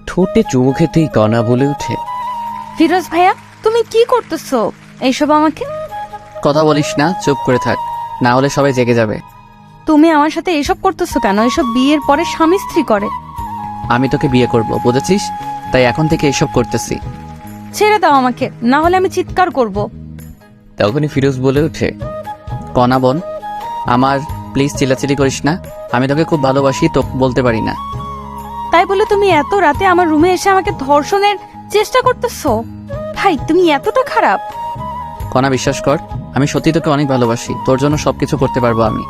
ঠোঁটে চুমু খেতেই কণা বলে ওঠে, ফিরোজ ভাইয়া তুমি কি করতেছো এইসব আমাকে? কথা বলিস না, চুপ করে থাক, না হলে সবাই জেগে যাবে। তুমি আমার সাথে এসব করতেছো কেন? এসব বিয়ের পরে স্বামী স্ত্রী করে। আমি তোকে বিয়ে করব, বুঝেছিস? তাই এখন থেকে এসব করতেছি। ছেড়ে দাও আমাকে, না হলে আমি চিৎকার করব। তখনই ফিরোজ বলে ওঠে, কণা বোন আমার, প্লিজ চিল্লাচিল্লি করিস না, আমি তোকে খুব ভালোবাসি, তো বলতে পারি না। তাই বলে তুমি এত রাতে আমার রুমে এসে আমাকে ধর্ষণের চেষ্টা করতেছো? ভাই তুমি এতটা খারাপ? কণা বিশ্বাস কর, আমি সত্যি তোকে অনেক ভালোবাসি, তোর জন্য সবকিছু করতে পারবো আমি।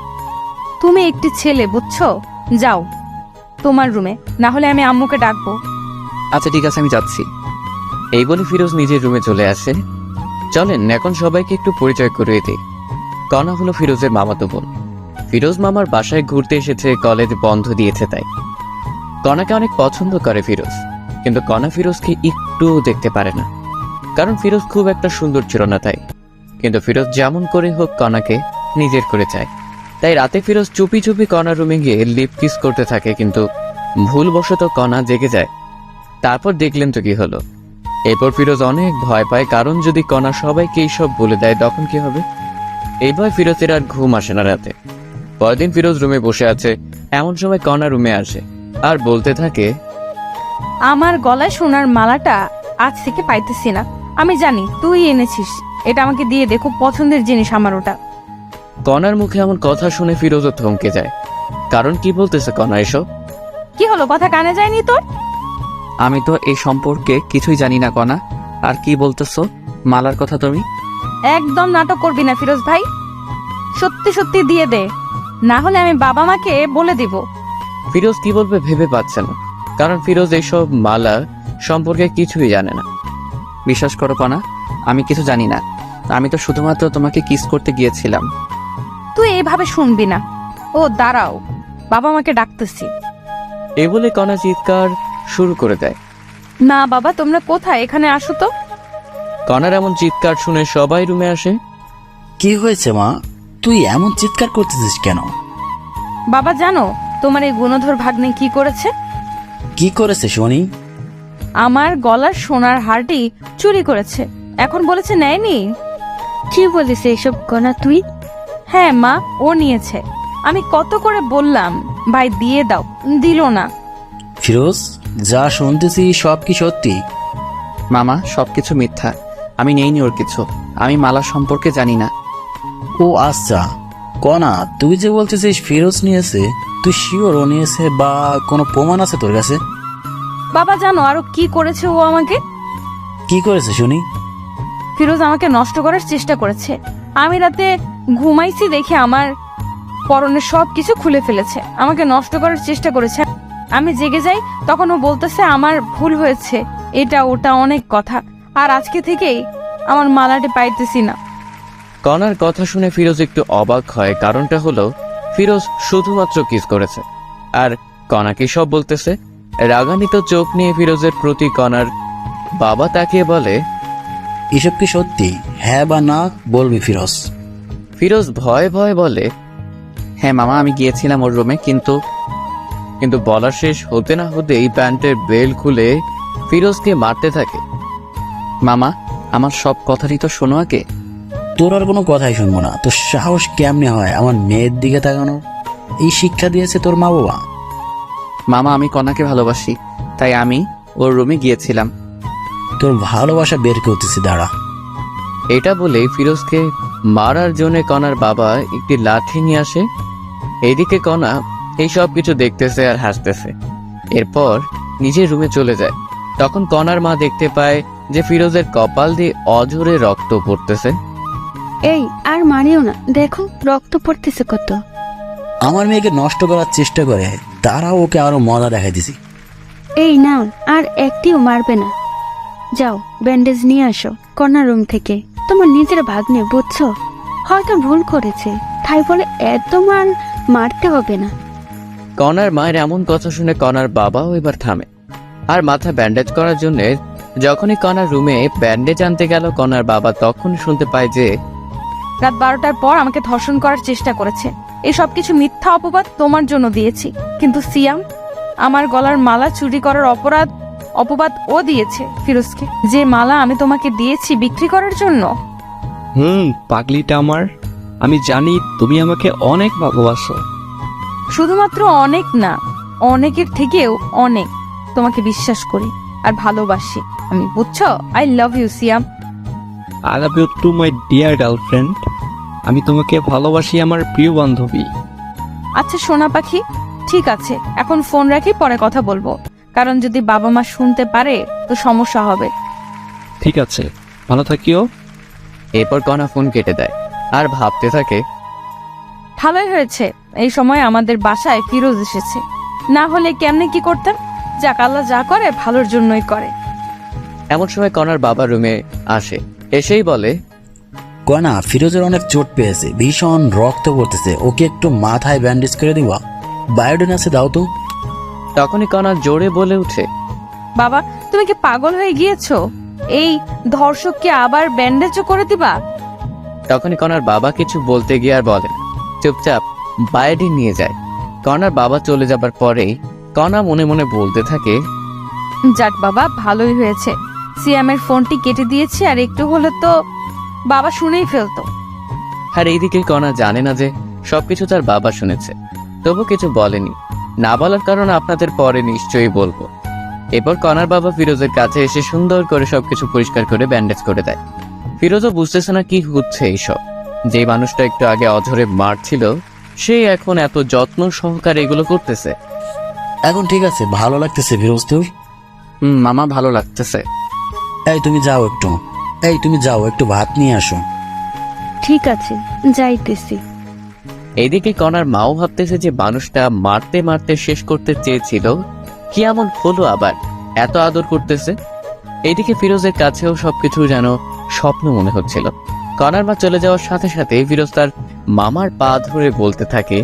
তুমি একটি ছেলে, বুঝছো? যাও তোমার রুমে, না হলে আমি আম্মুকে ডাকবো। আচ্ছা ঠিক আছে, আমি যাচ্ছি। এই বলে ফিরোজ নিজের রুমে চলে আসে। চলেন এখন সবাইকে একটু পরিচয় করিয়ে দিই। কণা হলো ফিরোজের মামাতো বোন। ফিরোজ মামার বাসায় ঘুরতে এসেছে, কলেজ বন্ধ দিয়েছে তাই। কণাকে অনেক পছন্দ করে ফিরোজ, কিন্তু কণা ফিরোজকে একটুও দেখতে পারে না, কারণ ফিরোজ খুব একটা সুন্দর ছিল না তাই। কিন্তু ফিরোজ যেমন করে হোক কণাকে নিজের করে চায়, তাই রাতে ফিরোজ চুপি চুপি কণার রুমে গিয়ে লিপ কিস করতে থাকে, কিন্তু ভুলবশত কণা জেগে যায়। তারপর দেখলেন তো কি হলো। এরপর ফিরোজ অনেক ভয় পায়, কারণ যদি কণা সবাইকে এইসব বলে দেয় তখন কি হবে। এই ভয় ফিরোজের আর ঘুম আসে না রাতে। পরদিন ফিরোজ রুমে বসে আছে, এমন সময় কণা রুমে আসে আর বলতে থাকে, আমার গলায় সোনার মালাটা আজ থেকে পাইতেছি না। আমি জানি তুই এনেছিস, এটা আমাকে দিয়ে দে, খুব পছন্দের জিনিস আমার ওটা। কণার মুখে এমন কথা শুনে ফিরোজও থমকে যায়, কারণ কি বলতেছে কণা এসব? কি হলো, কথা কানে যায়নি তোর? আমি তো এই সম্পর্কে কিছুই জানি না কণা, আর কি বলতেছো মালার কথা তুমি? একদম নাটক করবি না ফিরোজ ভাই, সত্যি সত্যি দিয়ে দে, না হলে আমি বাবা মাকে বলে দিব। ফিরোজ কি বলবে ভেবে পাচ্ছে না, কারণ ফিরোজ এইসব মালা সম্পর্কে কিছুই জানে না। বিশ্বাস করো কণা, আমি কিছু জানি না, আমি তো শুধুমাত্র তোমাকে কিস করতে গিয়েছিলাম। তুই এইভাবে শুনবি না। ও দাঁড়াও, বাবা মাকে ডাকতেছি। এ বলে কণা চিৎকার শুরু করে দেয়। না বাবা, তোমরা কোথায়, এখানে আসো তো। কণার এমন চিৎকার শুনে সবাই রুমে আসে। কি হয়েছে মা, তুই এমন চিৎকার করতেছিস কেন? বাবা জানো তোমার এই গুণধর ভাগ্নে কি করেছে? কি করেছে শুনি? আমার গলার সোনার হারটি চুরি করেছে, এখন বলেছে নেয়নি। কি বলিস এইসব কণা তুই? হ্যাঁ মা, ও নিয়েছে। আমি কত করে বললাম ভাই দিয়ে দাও, দিল না। ফিরোজ, যা শুনতেছি সব কি সত্যি? মামা সবকিছু মিথ্যা, আমি নেইনি ওর কিছু, আমি মালা সম্পর্কে জানি না। ও আচ্ছা, কণা তুই যে বলতেছিস ফিরোজ নিয়েছে, তুই শিওর ও নিয়েছে বা কোনো প্রমাণ আছে তোর কাছে? বাবা জানো আরো কি করেছে ও আমাকে? কি করেছে শুনি? ফিরোজ আমাকে নষ্ট করার চেষ্টা করেছে। আমি রাতে ঘুমাইছি দেখে আমার পরনের সব কিছু খুলে ফেলেছে, আমাকে নষ্ট করার চেষ্টা করেছে। আমি জেগে যাই, তখন ও বলতেছে আমার ভুল হয়েছে, এটা ওটা অনেক কথা, আর আজকে থেকেই আমার মালাটি পাইতেছি না। কণার কথা শুনে ফিরোজ একটু অবাক হয়, কারণটা হলো ফিরোজ শুধুমাত্র কিস করেছে, আর কণাকে সব বলতেছে। রাগান্বিত চোখ নিয়ে ফিরোজের প্রতি কণার বাবা তাকিয়ে বলে, এসব কি সত্যি? হ্যাঁ বা না বলবি ফিরোজ। ফিরোজ ভয়ে ভয়ে বলে, হ্যাঁ মামা আমি গিয়েছিলাম ওর রুমে, কিন্তু বলা শেষ হতে না হতে এই প্যান্টের বেল খুলে ফিরোজকে মারতে থাকে। মামা আমার সব কথারই তো শোনো আগে। তোর আর কোনো কথাই শুনবো না। তোর সাহস কেমনে হয় আমার মেয়ের দিকে তাকানো? এই শিক্ষা দিয়েছে তোর মা বাবা? মামা আমি কণাকে ভালোবাসি, তাই আমি ওর রুমে গিয়েছিলাম। তোর ভালোবাসা বের করতেছি, দাঁড়া। এটা বলে ফিরোজকে মারার জন্য কণার বাবা একটি লাঠি নিয়ে আসে। এইদিকে কণা এই সব কিছু দেখতেছে আর হাসতেছে। এরপর নিজের রুমে চলে যায়। তখন কণার মা দেখতে পায় যে ফিরোজের কপাল দিয়ে অঝরে রক্ত পড়তেছে। এই আর মারিও না, দেখো রক্ত পড়তেছে কত। আমার মেয়েকে নষ্ট করার চেষ্টা করে, তারা ওকে আরো মজা দেখাই দিছি। এই নাও, আর একটিও মারবে না। যাও ব্যান্ডেজ নিয়ে আসো কর্নার রুম থেকে। তোমার নিজের ভাগ্নে, বুঝছো? হয়তো ভুল করেছে, তাই বলে এত মারতে হবে না। কণার মায়ের এমন কথা শুনে কণার বাবাও এবার থামে, আর মাথা ব্যান্ডেজ করার জন্য যখনই কণার রুমে ব্যান্ডেজ আনতে গেল, কণার বাবা তখন শুনতে পায় যে রাত 12টার পর আমাকে ধর্ষণ করার চেষ্টা করেছে। এই সব কিছু মিথ্যা অপবাদ তোমার জন্য দিয়েছি, কিন্তু সিয়াম আমার গলার মালা চুরি করার অপরাধ অপবাদ ও দিয়েছে ফিরোজকে, যে মালা আমি তোমাকে দিয়েছি বিক্রি করার জন্য। পাগলিটা আমার, আমি জানি তুমি আমাকে অনেক ভালোবাসো। শুধুমাত্র অনেক না, অনেকের থেকেও অনেক তোমাকে বিশ্বাস করি আর ভালোবাসি আমি, বুঝছো? I love you Siam. I love you too my dear girlfriend. আমি তোমাকে ভালোবাসি আমার প্রিয় বান্ধবী। আচ্ছা সোনা পাখি, ঠিক আছে, এখন ফোন রাখি, পরে কথা বলবো, কারণ যদি বাবা মা শুনতে পারে তো সমস্যা হবে। ঠিক আছে, ভালো থাকিও। এরপর কণা ফোন কেটে দেয় আর ভাবতে থাকে, ভালোই হয়েছে এই সময় আমাদের বাসায় ফিরোজ এসেছে, না হলে কেমনে কি করতাম। যাক, আল্লাহ যা করে ভালোর জন্যই করে। এমন সময় কণার বাবা রুমে আসে, এসেই বলে, কনা, ফিরোজের অনেক চোট পেয়েছে, ভীষণ রক্ত পড়তেছে, ওকে একটু মাথায় ব্যান্ডেজ করে দিবা, বায়োডিন আছে দাও তো। তখনই কণা জোরে বলে উঠে, বাবা, তুমি কি পাগল হয়ে গিয়েছো? এই ধর্ষককে আবার ব্যান্ডেজও করে দিবা? তখনই কণার বাবা কিছু বলতে গিয়ে আর বলে না, চুপচাপ বায়োডিন নিয়ে যায়। কণার বাবা চলে যাবার পরেই কণা মনে মনে বলতে থাকে, যাক বাবা, ভালোই হয়েছে সিয়ামের ফোনটি কেটে দিয়েছি, আর একটু হলে তো বাবা শুনেই ফেলতো। আর এইদিকে কণা জানে না যে সবকিছু তার বাবা শুনেছে, তবু কিছু বলেনি। না বলার কারণ আপনাদের পরে নিশ্চয়ই বলবো। এরপর কণার বাবা ফিরোজের কাছে এসে সুন্দর করে সবকিছু পরিষ্কার করে ব্যান্ডেজ করে দেয়। ফিরোজও বুঝতেছে না কি হচ্ছে এইসব। যে মানুষটা একটু আগে অঝরে মারছিল, সে এখন এত যত্ন সহকারে এগুলো করতেছে। এখন ঠিক আছে, ভালো লাগতেছে ফিরোজ তোর? মামা, ভালো লাগতেছে। তুমি যাও একটু ভাত নিয়ে আসো। ঠিক আছে, যাইতেছি। এইদিকে কণার মাও ভাবতেছে যে মানুষটা মারতে মারতে শেষ করতে চেয়েছিল, কি এমন হলো আবার এত আদর করতেছে। এইদিকে ফিরোজের কাছেও সবকিছু যেন স্বপ্ন মনে হচ্ছিল। কণার মা চলে যাওয়ার সাথে সাথে ফিরোজ তার মামার পা ধরে বলতে থাকে,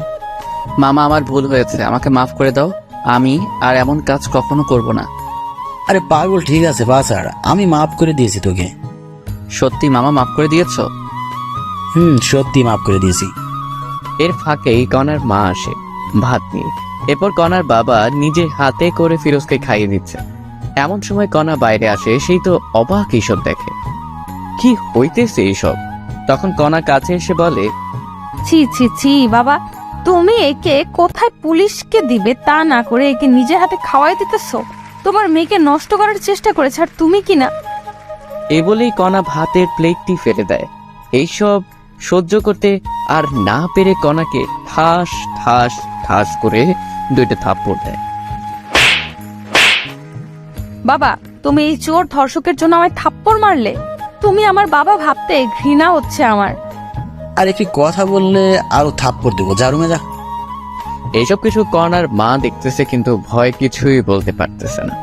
মামা, আমার ভুল হয়েছে, আমাকে মাফ করে দাও, আমি আর এমন কাজ কখনো করব না। আরে পাগল, ঠিক আছে বাছাড়, আমি মাফ করে দিয়েছি তোকে। সত্যি মামা, মাফ করে দিয়েছো? সত্যি মাফ করে দিয়েছি। এর ফাঁকেই কণার মা আসে ভাত নিয়ে। এরপর কণার বাবা নিজে হাতে করে ফিরোজকে খাইয়ে দিচ্ছে। এমন সময় কণা বাইরে আসে, সেই তো অবাক এইসব দেখে, কি হইতেছে এইসব। তখন কণা কাছে এসে বলে, ছি ছি ছি বাবা, তুমি একে কোথায় পুলিশকে দিবে তা না করে একে নিজে হাতে খাওয়াই দিতেছো। তোমার মেয়েকে নষ্ট করার চেষ্টা করেছে, আর তুমি কি না। এ বলেই কণা ভাতের প্লেটটি ফেলে দেয়। এইসব সহ্য করতে আর না পেরে কণাকে ঠাস ঠাস ঠাস করে 2টা থাপ্পড় দেয়। বাবা, তুমি এই চোর ধর্ষকের জন্য আমায় থাপ্পড় মারলে? তুমি আমার বাবা ভাবতে ঘৃণা হচ্ছে আমার। আর একটি কথা বললে আরো থাপ্পড় দেবো, যা রুমে যা। এইসব কিছু কণার মা দেখতেছে, কিন্তু ভয় কিছুই বলতে পারতেছে না।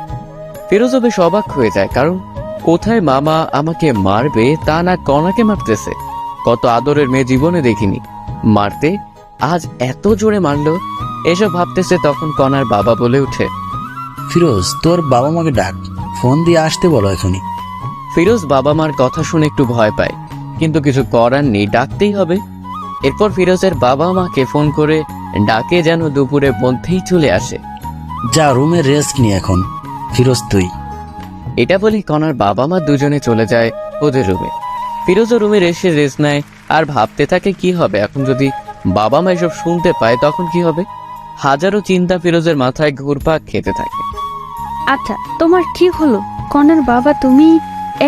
ফিরোজও বেশ অবাক হয়ে যায়, কারণ কোথায় মামা আমাকে মারবে তা না কণাকে মারতেছে। কত আদরের মেয়ে জীবনে দেখিনি, মারতে আজ এত জোরে মারলো। এসব ভাবতেছে, তখন কণার বাবা বলে উঠে, ফিরোজ, তোর বাবা মাকে ডাক, ফোন দিয়ে আসতে বলো এখনই। ফিরোজ বাবা মার কথা শুনে একটু ভয় পায়, কিন্তু কিছু করার নেই, ডাকতেই হবে। এরপর ফিরোজের বাবা মাকে ফোন করে ডাকে যেন দুপুরের মধ্যেই চলে আসে। যা রুমে রেস্ট নি এখন, ফিরোজ তুই। এটা বলি কণার বাবা মা দুজনে চলে যায় ওদের রুমে। ফিরোজও রুমে এসে রেস্ট নেয় আর ভাবতে থাকে কি হবে এখন যদি বাবা মা এসব শুনতে পায়, তখন কি হবে। হাজারো চিন্তা ফিরোজের মাথায় ঘুরপাক খেতে থাকে। আচ্ছা, তোমার ঠিক হলো? কনার বাবা, তুমি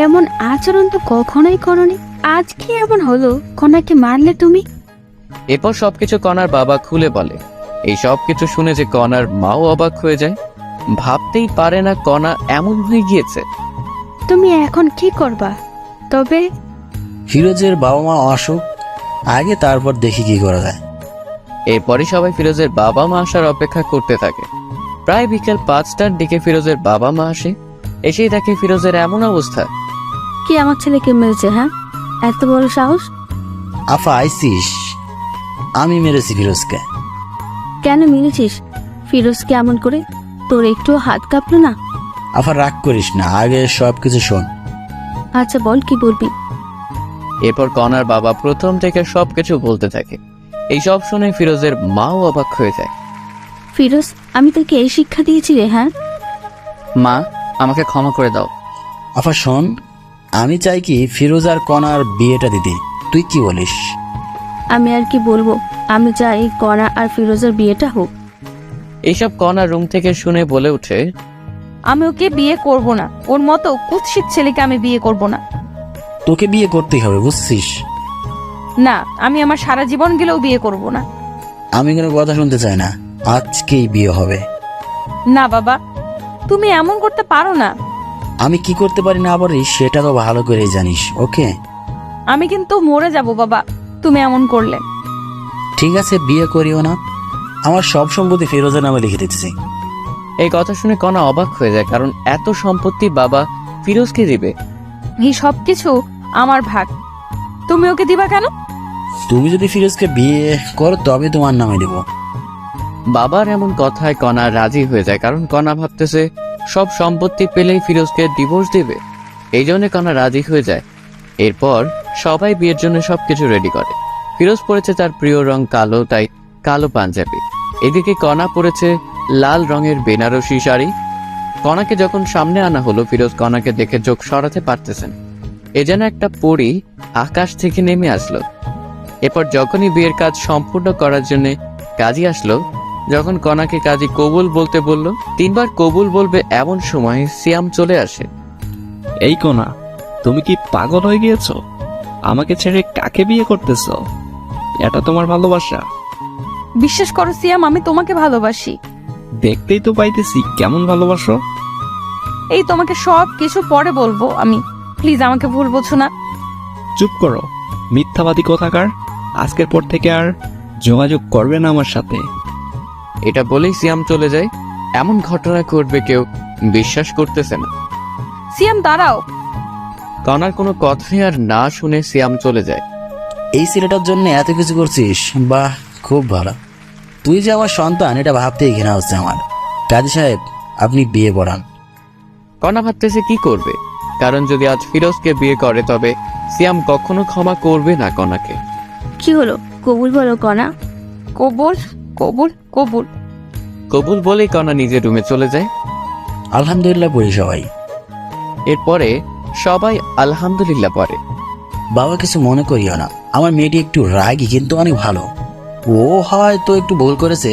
এমন আচরণ তো কখনোই করনি, আজ কি এমন হলো? কনাকে মারলে তুমি? এরপর সবকিছু কণার বাবা খুলে বলে। এই সব কিছু শুনে যে কণার মাও অবাক হয়ে যায়, ভাবতেই পারে না কণা এমন হয়ে গিয়েছে। তুমি এখন কি করবা? তবে ফিরোজের বাবা মা আসুক আগে, তারপর দেখি কি করা যায়। এরপরই সবাই ফিরোজের বাবা মা আসার অপেক্ষা করতে থাকে। প্রায় বিকেল 5টার দিকে ফিরোজের বাবা মা আসে। এসেই দেখে ফিরোজের এমন অবস্থা। কি আমার ছেলেকে মেরেছে? হ্যাঁ, এত বড় সাহস? আফা আইসিস? আমি মেরেছি ফিরোজকে। কেন মেরেছিস ফিরোজকে এমন করে? তোর একটু হাত কাঁপলো না? আফা রাগ করিস না, আগে সবকিছু শোন। আচ্ছা বল, কি বলবি? এরপর কণার বাবা প্রথম থেকে সবকিছু বলতে থাকে। এই সব শুনে ফিরোজের মাও অবাক হয়ে যায়। ফিরোজ, আমি তোকে এই শিক্ষা দিয়েছি রে? হ্যাঁ মা, আমাকে ক্ষমা করে দাও। আফা শোন, আমি চাই কি ফিরোজ আর কণার বিয়েটা দিতে, তুই কি বলিস? আমি আর কি বলবো, আমি চাই কণা আর ফিরোজের বিয়েটা হোক। এইসব কণা রুম থেকে শুনে বলে ওঠে, আমি ওকে বিয়ে করব না, ওর মতো কুৎসিত ছেলেকে আমি বিয়ে করব না। তোকে বিয়ে করতেই হবে, বুঝছিস? না, আমি আমার সারা জীবন গেলেও বিয়ে করব না। আমি কোনো কথা শুনতে চাই না, আজকেই বিয়ে হবে। না বাবা, তুমি এমন করতে পারো না। আমি কি করতে পারি না পারি সেটা তো ভালো করেই জানিস, ওকে? আমি কিন্তু মরে যাব বাবা তুমি এমন করলে। ঠিক আছে, বিয়ে করিও না, আমার সব সম্পত্তি ফিরোজের নামে লিখে দিতেছি। এই কথা শুনে কণা অবাক হয়ে যায়, কারণ এত সম্পত্তি বাবা ফিরোজকে দিবে। এই সব কিছু আমার ভাগ, তুমি ওকে দিবা কেন? তুমি যদি ফিরোজকে বিয়ে করো তবে তোমার নামে দেব। বাবার এমন কথায় কণা রাজি হয়ে যায়, কারণ কণা ভাবতেছে সব সম্পত্তি পেলেই ফিরোজকে ডিভোর্স দিবে। এই জন্য কণা রাজি হয়ে যায়। এরপর সবাই বিয়ের জন্য সবকিছু রেডি করে। ফিরোজ পরেছে তার প্রিয় রং কালো, তাই কালো পাঞ্জাবি। এদিকে কণা পরেছে লাল রঙের বেনারসি শাড়ি। কণাকে যখন সামনে আনা হলো, ফিরোজ কণাকে দেখে চোখ সরাতে পারতেছেন। এ যেন একটা পরী আকাশ থেকে নেমে আসলো। এরপর যখনই বিয়ের কাজ সম্পূর্ণ করার জন্য কাজী আসলো, যখন কণাকে কাজী কবুল বলতে বলল, 3 বার কবুল বলবে এমন সময় সিয়াম চলে আসে। এই কোনা, তুমি কি পাগল হয়ে গিয়েছো? আমাকে ছেড়ে কাকে বিয়ে করতেছো? এটা তোমার ভালোবাসা? বিশ্বাস করো সিয়াম, আমি তোমাকে ভালোবাসি। দেখতেই তো পাইতেছি কেমন ভালোবাসো। এই তোমাকে সব কিছু পরে বলবো আমি, প্লিজ আমাকে ভুল বোঝো না। চুপ করো, মিথ্যাবাদী কোথাকার। আজকের পর থেকে আর যোগাযোগ করবে না আমার সাথে। এটা বলেই সিয়াম চলে যায়। এমন ঘটনা ঘটবে কেউ বিশ্বাস করতেছে না। সিয়াম দাঁড়াও। কণার কোনো কথাই আর না শুনে সিয়াম চলে যায়। এই ছেলেটার জন্য এত কিছু করছিস, বাহ, খুব ভালো। তুই যে আমার সন্তান এটা ভাবতেই ঘৃণা হচ্ছে আমার। কাজী সাহেব, আপনি বিয়ে পড়ান। কণা ভাবতেছে কি করবে, কারণ যদি আজ ফিরোজকে বিয়ে করে তবে সিয়াম কখনো ক্ষমা করবে না কণাকে। কি হলো, কবুল বলো কণা। কবুল কবুল কবুল। কবুল বলেই কণা নিজের রুমে চলে যায়। আলহামদুলিল্লাহ পড়ি সবাই। এরপরে সবাই আলহামদুলিল্লাহ পড়ে। বাবা কিছু মনে করিও না, আমার মেয়েটি একটু রাগী কিন্তু অনেক ভালো। ও হয়তো একটু ভুল করেছে,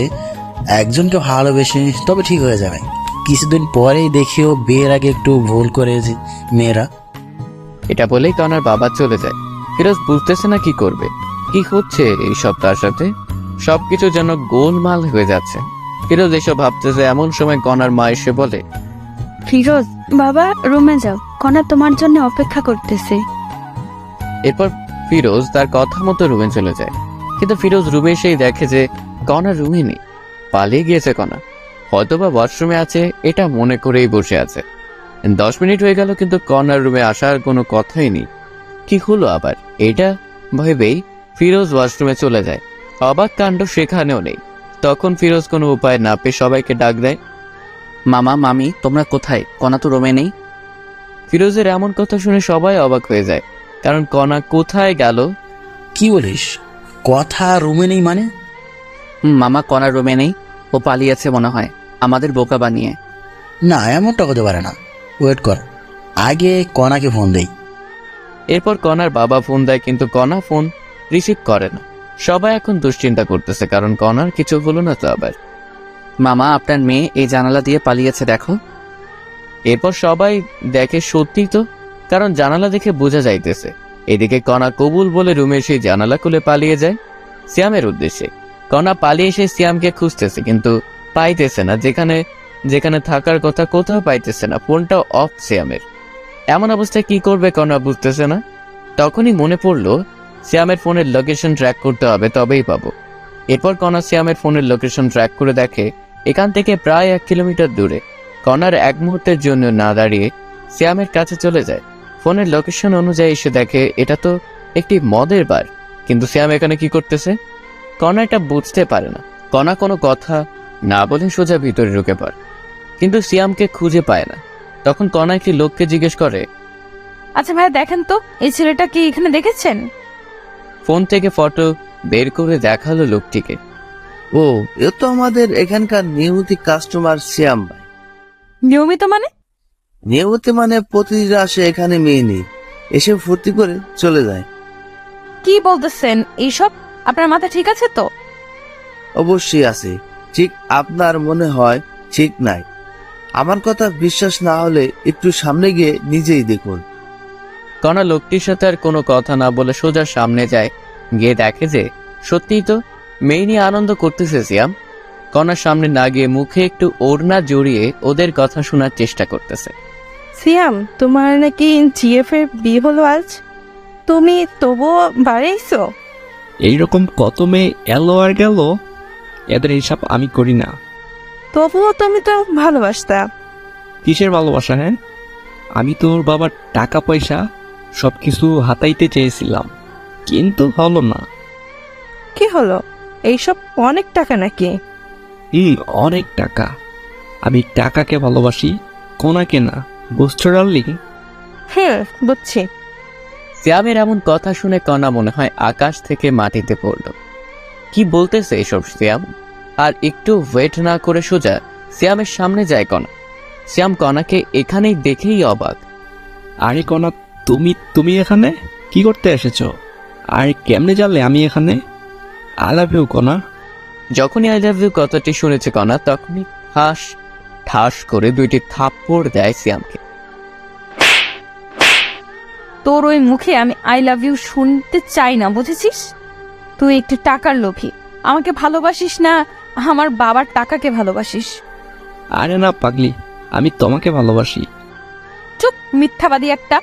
একজনকে ভালোবেসে, তবে ঠিক হয়ে যাবে। কিছুদিন পরেই দেখিও বিয়ের আগে একটু ভুল করেছে মেয়েরা। এটা বলেই কণার বাবা চলে যায়। ফিরোজ বুঝতেছে না কি করবে, কি হচ্ছে এই সব তার সাথে। সবকিছু যেন গোলমাল হয়ে যাচ্ছে। ফিরোজ এসব ভাবতেছে এমন সময় কণার মা এসে বলে, ফিরোজ বাবা রুমে যাও, কণা তোমার জন্য অপেক্ষা করতেছে। এরপর ফিরোজ তার কথা মতো রুমে চলে যায়। কিন্তু ফিরোজ রুমে এসেই দেখে যে কণা রুমে নেই, পালিয়ে গিয়েছে কণা। হয়তোবা ওয়াশরুমে আছে এটা মনে করেই বসে আছে। 10 মিনিট হয়ে গেল কিন্তু কণার রুমে আসার কোনো কথাই নেই। কি হলো আবার এটা ভেবেই ফিরোজ ওয়াশরুমে চলে যায়। অবাক কাণ্ড সেখানেও নেই। তখন ফিরোজ কোনো উপায় না পেয়ে সবাইকে ডাক দেয়, মামা মামি তোমরা কোথায়? কণা তো রুমে নেই। ফিরোজের এমন কথা শুনে সবাই অবাক হয়ে যায়, কারণ কণা কোথায় গেল। কি বলিস? কথা রুমে নেই মানে? মামা কণা রুমে নেই, ও পালিয়েছে মনে হয় আমাদের বোকা বানিয়ে। না, এমনটা হতে পারে না। ওয়েট কর, আগে কণাকে ফোন দেই। এরপর কণার বাবা ফোন দেয়, কিন্তু কণা ফোন রিসিভ করে না। সবাই এখন দুশ্চিন্তা করতেছে, কারণ কণার কিছু হলো না তো আবার। মামা আপনার মেয়ে এই জানালা দিয়ে পালিয়েছে দেখো। এরপর সবাই দেখে সত্যি তো, কারণ জানালা দেখে বোঝা যাইতেছে। এদিকে কণা কবুল বলে রুমে সেই জানালা খুলে পালিয়ে যায় সিয়ামের উদ্দেশ্যে। কণা পালিয়ে এসে সিয়ামকে খুঁজতেছে, কিন্তু পাইতেছে না। যেখানে যেখানে থাকার কথা কোথাও পাইতেছে না। ফোনটাও অফ সিয়ামের। এমন অবস্থায় কি করবে কণা বুঝতেছে না। তখনই মনে পড়লো সিয়ামের ফোনের লোকেশন ট্র্যাক করতে হবে, তবেই পাবো। এরপর কণা সিয়ামের ফোনের লোকেশন ট্র্যাক করে দেখে এখান থেকে প্রায় 1 কিলোমিটার দূরে। কণার এক মুহূর্তের জন্য না দাঁড়িয়ে সিয়ামের কাছে চলে যায়। ফোনের লোকেশন অনুযায়ী এসে দেখে এটা তো একটি মদের বার, কিন্তু সিয়াম এখানে কি করতেছে? কণা এটা বুঝতে পারে না। কণা কোনো কথা না বলে সোজা ভিতরে ঢুকে পড়ে, কিন্তু সিয়ামকে খুঁজে পায় না। তখন কণা একটি লোককে জিজ্ঞেস করে, আচ্ছা ভাইয়া দেখেন তো এই ছেলেটা কি এখানে দেখেছেন? ফোন থেকে ফটো বের করে দেখালো লোকটিকে। ও, এ তো আমাদের এখানকার নিয়মিত কাস্টমার শ্যাম ভাই। নিয়মিত মানে? নিয়মিত মানে প্রতিদিন আসে এখানে মেয়ে নেই, এসে ফুর্তি করে চলে যায়। কি বলতেছেন এইসব? আপনার মাথা ঠিক আছে তো? অবশ্যই আছে, ঠিক আপনার মনে হয় ঠিক নাই। আমার কথা বিশ্বাস না হলে একটু সামনে গিয়ে নিজেই দেখুন। কণা লোকটির সাথে আর কোনো কথা না বলে সোজা সামনে যায়। গিয়ে দেখে যে সত্যিই তো মেয়ে নিয়ে আনন্দ করতেছে সিয়াম। কণার সামনে না গিয়ে মুখে একটু ওড়না জড়িয়ে ওদের কথা শোনার চেষ্টা করতেছে। সিয়াম, তোমার নাকি জিএফ এর বিয়ে হলো আজ? তুমি তবুও বাড়াইছো? এইরকম কত মেয়ে এলো আর গেল, এদের এইসব আমি করি না। তবুও তুমি তো ভালোবাসতা। কিসের ভালোবাসা? হ্যাঁ, আমি তোর বাবার টাকা পয়সা সবকিছু হাতাইতে চেয়েছিলাম, কিন্তু হলো না। কি হলো? এইসব অনেক টাকা নাকি? অনেক টাকা। আমি টাকাকে ভালোবাসি, কোনাকে না। বুঝছো ডার্লিং? বুঝছি। সিয়ামের এমন কথা শুনে কণা মনে হয় আকাশ থেকে মাটিতে পড়ল। কি বলতেছে এসব সিয়াম? আর একটু ওয়েট না করে সোজা সিয়ামের সামনে যায় কণা। সিয়াম কণাকে এখানেই দেখেই অবাক। আরে কনা, তুমি এখানে কি করতে এসেছো? আর কেমনে জানলে আমি এখানে? আই লাভ ইউ কনা। যখনই আই লাভ ইউ কথাটি শুনেছে কণা, তখনই ঠাস করে 2টি থাপ্পড় দেয় সিয়ামকে। তোর ওই মুখে আমি আই লাভ ইউ শুনতে চাই না, বুঝেছিস? তুই একটু টাকার লোভী। আমাকে ভালোবাসিস না, আমার বাবার টাকাকে ভালোবাসিস। আরে না পাগলি, আমি তোমাকে ভালোবাসি। চুপ, মিথ্যাবাদী একটা।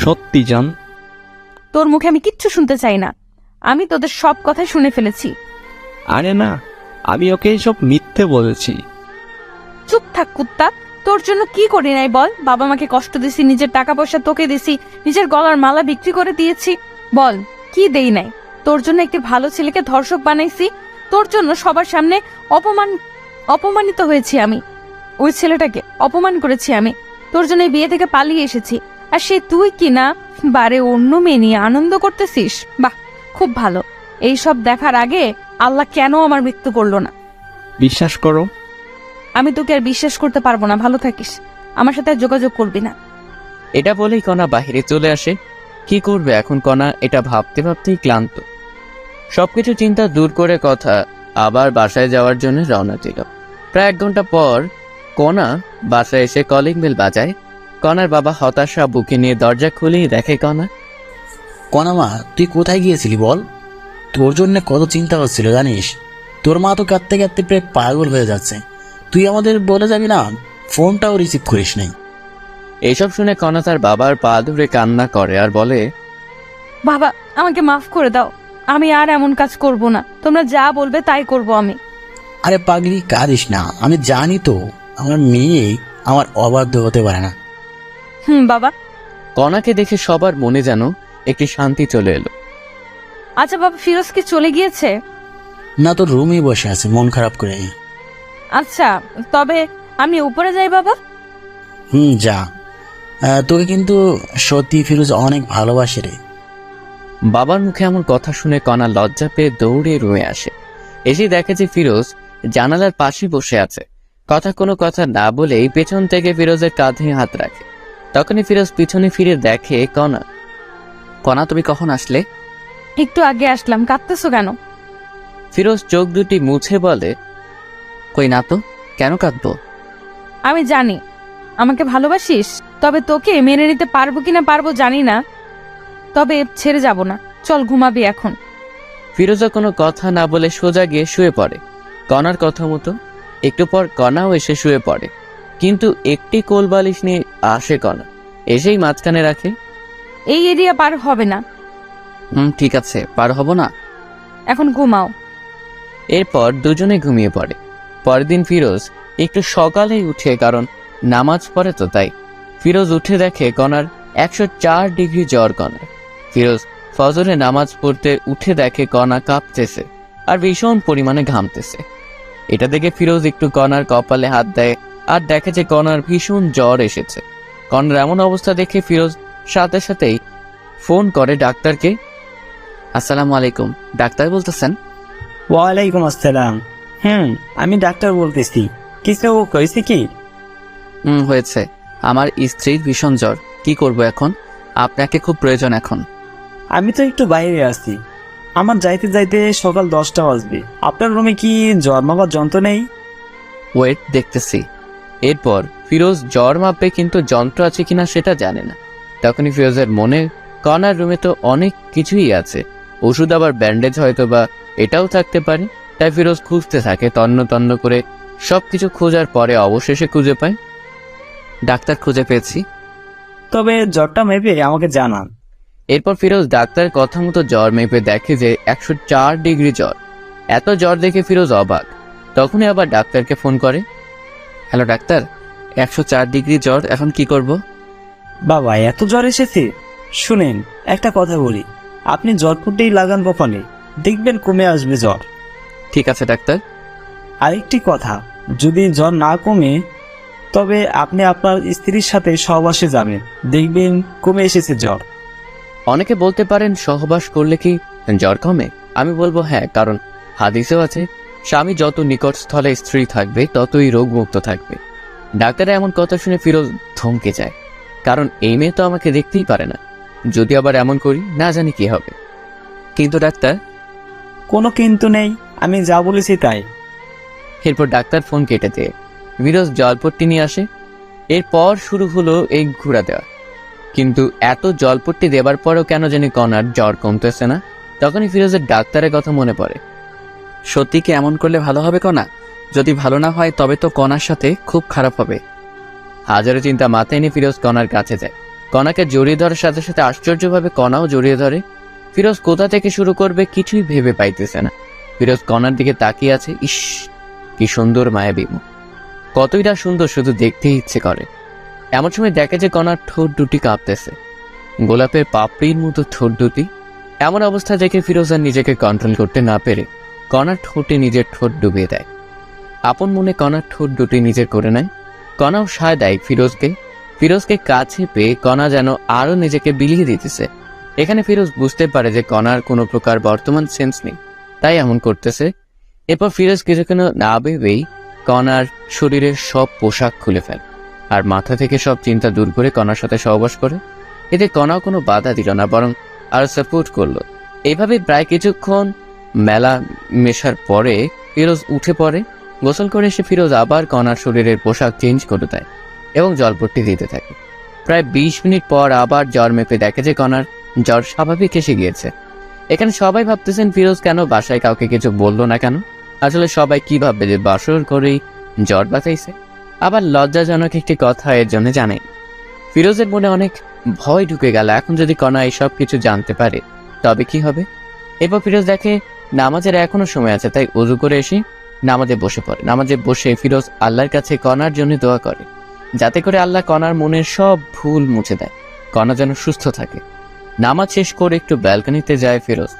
সত্যি জান। তোর মুখে আমি কিচ্ছু শুনতে চাই না। আমি তোদের সব কথাই শুনে ফেলেছি। আরে না, আমি ওকে সব মিথ্যে বলেছি। চুপ থাক কুত্তা। তোর জন্য কি করি নাই বল? বাবা মাকে কষ্ট দিছি, নিজের টাকা পয়সা তোকে দিছি, নিজের গলার মালা বিক্রি করে দিয়েছি। বল কি দেই নাই? তোর জন্য একটি ভালো ছেলেকে ধর্ষক বানাইছি। তোর জন্য সবার সামনে অপমানিত হয়েছি আমি। ওই ছেলেটাকে অপমান করেছি আমি। তোর জন্য এই বিয়ে থেকে পালিয়ে এসেছি। আর সে তুই কি না বারে অন্য মেয়ে নিয়ে আনন্দ করতেছিস? বাহ, খুব ভালো। এই সব দেখার আগে আল্লাহ কেন আমার মৃত্যু করলো না? বিশ্বাস করো, আমি তোকে আর বিশ্বাস করতে পারবো না। ভালো থাকিস, আমার সাথে আর যোগাযোগ করবি না। এটা বলেই কণা বাহিরে চলে আসে। কি করবে এখন কণা, এটা ভাবতে ভাবতেই ক্লান্ত। সবকিছু চিন্তা দূর করে কথা আবার বাসায় যাওয়ার জন্য রওনা দিল। প্রায় 1 ঘন্টা পর কণা বাসায় এসে কলিং বেল বাজায়। কণার বাবা হতাশা বুকে নিয়ে দরজা খুলেই দেখে কণা। কণা মা, তুই কোথায় গিয়েছিলি বল? তোর জন্য কত চিন্তা হচ্ছিল জানিস? তোর মা তো কাঁদতে কাঁদতে প্রায় পাগল হয়ে যাচ্ছে। তুই আমাদের বলে যাবি না, ফোনটাও রিসিভ করিস নাই। এইসব শুনে কণা তার বাবার পা ধরে কান্না করে আর বলে, বাবা, আমাকে মাফ করে দাও। আমি আর এমন কাজ করব না। তোমরা যা বলবে তাই করব আমি। আরে পাগলি, কাঁদিস না। আমি জানি তো আমার মেয়ে আমার অবাধ্য হতে পারে না। বাবা। কণাকে দেখে সবার মনে যেন একটি শান্তি চলে এলো। আচ্ছা বাবা, ফিরোজ কি চলে গিয়েছে? না, তোর রুমেই বসে আছে মন খারাপ করে। আচ্ছা, তবে আমি উপরে যাই বাবা। যা। তোকে কিন্তু সত্যি ফিরোজ অনেক ভালোবাসে রে। বাবার মুখে এমন কথা শুনে কণা লজ্জা পেয়ে দৌড়ে রুমে আসে। এসে দেখে যে ফিরোজ জানালার পাশে বসে আছে। কোনো কথা না বলেই পেছন থেকে ফিরোজের কাঁধে হাত রাখে। তখনই ফিরোজ পিছনে ফিরে দেখে কণা। কণা, তুমি কখন আসলে? একটু আগে আসলাম। কাঁদতেছো কেন? ফিরোজ চোখ দুটি মুছে বলে, কই না তো, কেন কাঁদবো? আমি জানি আমাকে ভালোবাসিস, তবে তোকে মেনে নিতে পারবো কিনা পারবো জানি না। তবে ছেড়ে যাব না। চল ঘুমাবি এখন। ফিরোজা কোনো কথা না বলে সোজা গিয়ে শুয়ে পড়ে কণার কথা মতো। একটু পর কণাও এসে শুয়ে পড়ে, কিন্তু একটি কোল বালিশ নিয়ে আসে কণা, এসেই মাঝখানে রাখে। এই এরিয়া পার হবে না। ঠিক আছে, পার হব না। এখন ঘুমাও। এরপর দুজনে ঘুমিয়ে পড়ে। পরের দিন ফিরোজ একটু সকালেই উঠে, কারণ নামাজ পড়ে তো তাই। ফিরোজ উঠে দেখে কণার 104 ডিগ্রি জ্বর। কণার ফিরোজ ফজরে নামাজ পড়তে উঠে দেখে কণা কাঁপতেছে আর ভীষণ পরিমাণে ঘামতেছে। এটা দেখে ফিরোজ একটু কণার কপালে হাত দেয় আর দেখে যে কণার ভীষণ জ্বর এসেছে। কণার এমন অবস্থা দেখে ফিরোজ সাথে সাথেই ফোন করে ডাক্তারকে। আসসালামু আলাইকুম, ডাক্তার বলতেছেন? ওয়ালাইকুম আসসালাম। আমি ডাক্তার বলতেছি। কিছু হয়েছে কি? হয়েছে। আমার স্ত্রীর ভীষণ জ্বর, কি করব এখন? আপনাকে খুব প্রয়োজন এখন। আমি তো একটু বাইরে আছি, আমার যাইতে যাইতে সকাল 10টা বাজবে। আপনার রুমে কি জ্বর মাপার যন্ত্র নেই? ওয়েট, দেখতেছি। এরপর ফিরোজ জ্বর মাপবে, কিন্তু যন্ত্র আছে কিনা সেটা জানে না। তখনই ফিরোজের মনে, কর্নার রুমে তো অনেক কিছুই আছে, ওষুধ আবার ব্যান্ডেজ হয়তো বা এটাও থাকতে পারে। তাই ফিরোজ খুঁজতে থাকে, তন্ন তন্ন করে সবকিছু খোঁজার পরে অবশেষে খুঁজে পায়। ডাক্তার, খুঁজে পেয়েছি। তবে জ্বরটা মেপে আমাকে জানান। এরপর ফিরোজ ডাক্তারের কথা মতো জ্বর মেপে দেখে যে 104 ডিগ্রি জ্বর। এত জ্বর দেখে ফিরোজ অবাক। তখনই আবার ডাক্তারকে ফোন করে। হ্যালো ডাক্তার, 104 ডিগ্রি জ্বর, এখন কি করব? বাবা, এত জ্বর এসেছে? শুনেন, একটা কথা বলি, আপনি জ্বরপুরটাই লাগান কপালে, দেখবেন কমে আসবে জ্বর। ঠিক আছে ডাক্তার। আরেকটি কথা, যদি জ্বর না কমে তবে আপনি আপনার স্ত্রীর সাথে সহবাসে যাবেন, দেখবেন কমে এসেছে জ্বর। অনেকে বলতে পারেন সহবাস করলে কি জ্বর কমে? আমি বলবো হ্যাঁ, কারণ হাদিসেও আছে, স্বামী যত নিকট স্থলে স্ত্রী থাকবে ততই রোগমুক্ত থাকবে। ডাক্তারের এমন কথা শুনে ফিরোজ থমকে যায়, কারণ এই মেয়ে তো আমাকে দেখতেই পারে না। যদি আবার এমন করি, না জানি কি হবে। কিন্তু ডাক্তার। কোনো কিন্তু নেই, আমি যা বলেছি তাই। এরপর ডাক্তার ফোন কেটে দিয়ে ফিরোজ জলপট্টি নিয়ে আসে। এরপর শুরু হলো এই ঘুরা দেওয়া। কিন্তু এত জলপট্টি দেবার পরেও কেন জানি কনার জ্বর কমতেছে না। তখনই ফিরোজের ডাক্তারের কথা মনে পড়ে। সত্যি কি এমন করলে ভালো হবে কণা? যদি ভালো না হয় তবে তো কণার সাথে খুব খারাপ হবে। হাজারো চিন্তা মাথায় নিয়ে ফিরোজ কণার কাছে যায়। কণাকে জড়িয়ে ধরার সাথে সাথে আশ্চর্যভাবে কণাও জড়িয়ে ধরে। ফিরোজ কোথা থেকে শুরু করবে কিছুই ভেবে পাইতেছে না। ফিরোজ কণার দিকে তাকিয়ে আছে। ইস, কি সুন্দর মায়াবী মুখ, কতই না সুন্দর, শুধু দেখতেই ইচ্ছে করে। এমন সময় দেখে যে কণার ঠোঁট দুটি কাঁপতেছে, গোলাপের পাপড়ির মতো ঠোঁট দুটি। এমন অবস্থা দেখে ফিরোজ আর নিজেকে কন্ট্রোল করতে না পেরে কণার ঠোঁটে নিজের ঠোঁট ডুবিয়ে দেয়। আপন মনে কণার ঠোঁট দুটি নিজের করে নেয়। কণাও সায় দেয় ফিরোজকে। ফিরোজকে কাছে পেয়ে কণা যেন আরো নিজেকে বিলিয়ে দিতেছে। এখানে ফিরোজ বুঝতে পারে যে কণার কোনো প্রকার বর্তমান সেন্স নেই, তাই এমন করতেছে। এরপর ফিরোজ কিছুক্ষণ না ভেবেই কণার শরীরের সব পোশাক খুলে ফেলে আর মাথা থেকে সব চিন্তা দূর করে কণার সাথে সহবাস করে। এতে কণাও কোনো বাধা দিল না, বরং আরো সাপোর্ট করলো। এইভাবে প্রায় কিছুক্ষণ মেলা মেশার পরে ফিরোজ উঠে পড়ে। গোসল করে এসে ফিরোজ আবার কণার শরীরের পোশাক চেঞ্জ করে দেয় এবং জলপট্টি দিতে থাকে। প্রায় 20 মিনিট পর আবার জ্বর মেপে দেখে যে কণার জ্বর স্বাভাবিক এসে গিয়েছে। এখানে সবাই ভাবতেছেন ফিরোজ কেন বাসায় কাউকে কিছু বললো না কেন। আসলে সবাই কি ভাববে যে বাসর করেই জ্বর বাঁচাইছে। আবার লজ্জাজনক একটি কথা এর জন্য জানে। ফিরোজের মনে অনেক ভয় ঢুকে গেল, এখন যদি কণা এইসব কিছু জানতে পারে তবে কি হবে। এরপর ফিরোজ দেখে নামাজের এখনো সময় আছে, তাই উযু করে এসে নামাজে বসে পড়ে। নামাজে বসে ফিরোজ আল্লাহর কাছে কণার জন্য দোয়া করে, যাতে করে আল্লাহ কণার মনের সব ভুল মুছে দেয়, কণা যেন সুস্থ থাকে। নামাজ শেষ করে একটু ব্যালকনিতে যায় ফিরোজ।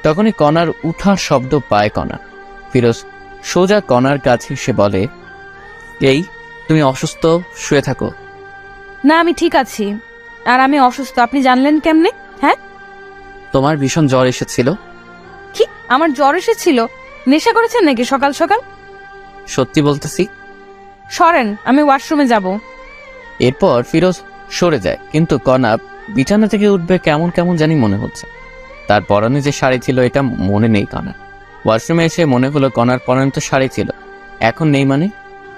তখনই কণার উঠার শব্দ পায় কণা। ফিরোজ সোজা কণার কাছে এসে বলে, এই তুমি অসুস্থ, শুয়ে থাকো। না, আমি ঠিক আছি। আর আমি অসুস্থ আপনি জানলেন কেমনে? হ্যাঁ, তোমার ভীষণ জ্বর এসেছিল। কি আমার জ্বর এসেছিল? নেশা করেছেন নাকি সকাল সকাল? সত্যি বলতেছি। সরেন, আমি ওয়াশরুমে যাব। এরপর ফিরোজ সরে যায়, কিন্তু কণা বিছানা থেকে উঠবে কেমন কেমন জানি মনে হচ্ছে। তার পরনে যে শাড়ি ছিল এটা মনে নেই কণার। ওয়াশরুমে এসে মনে হলো কণার পরনে তো শাড়ি ছিল, এখন নেই মানে।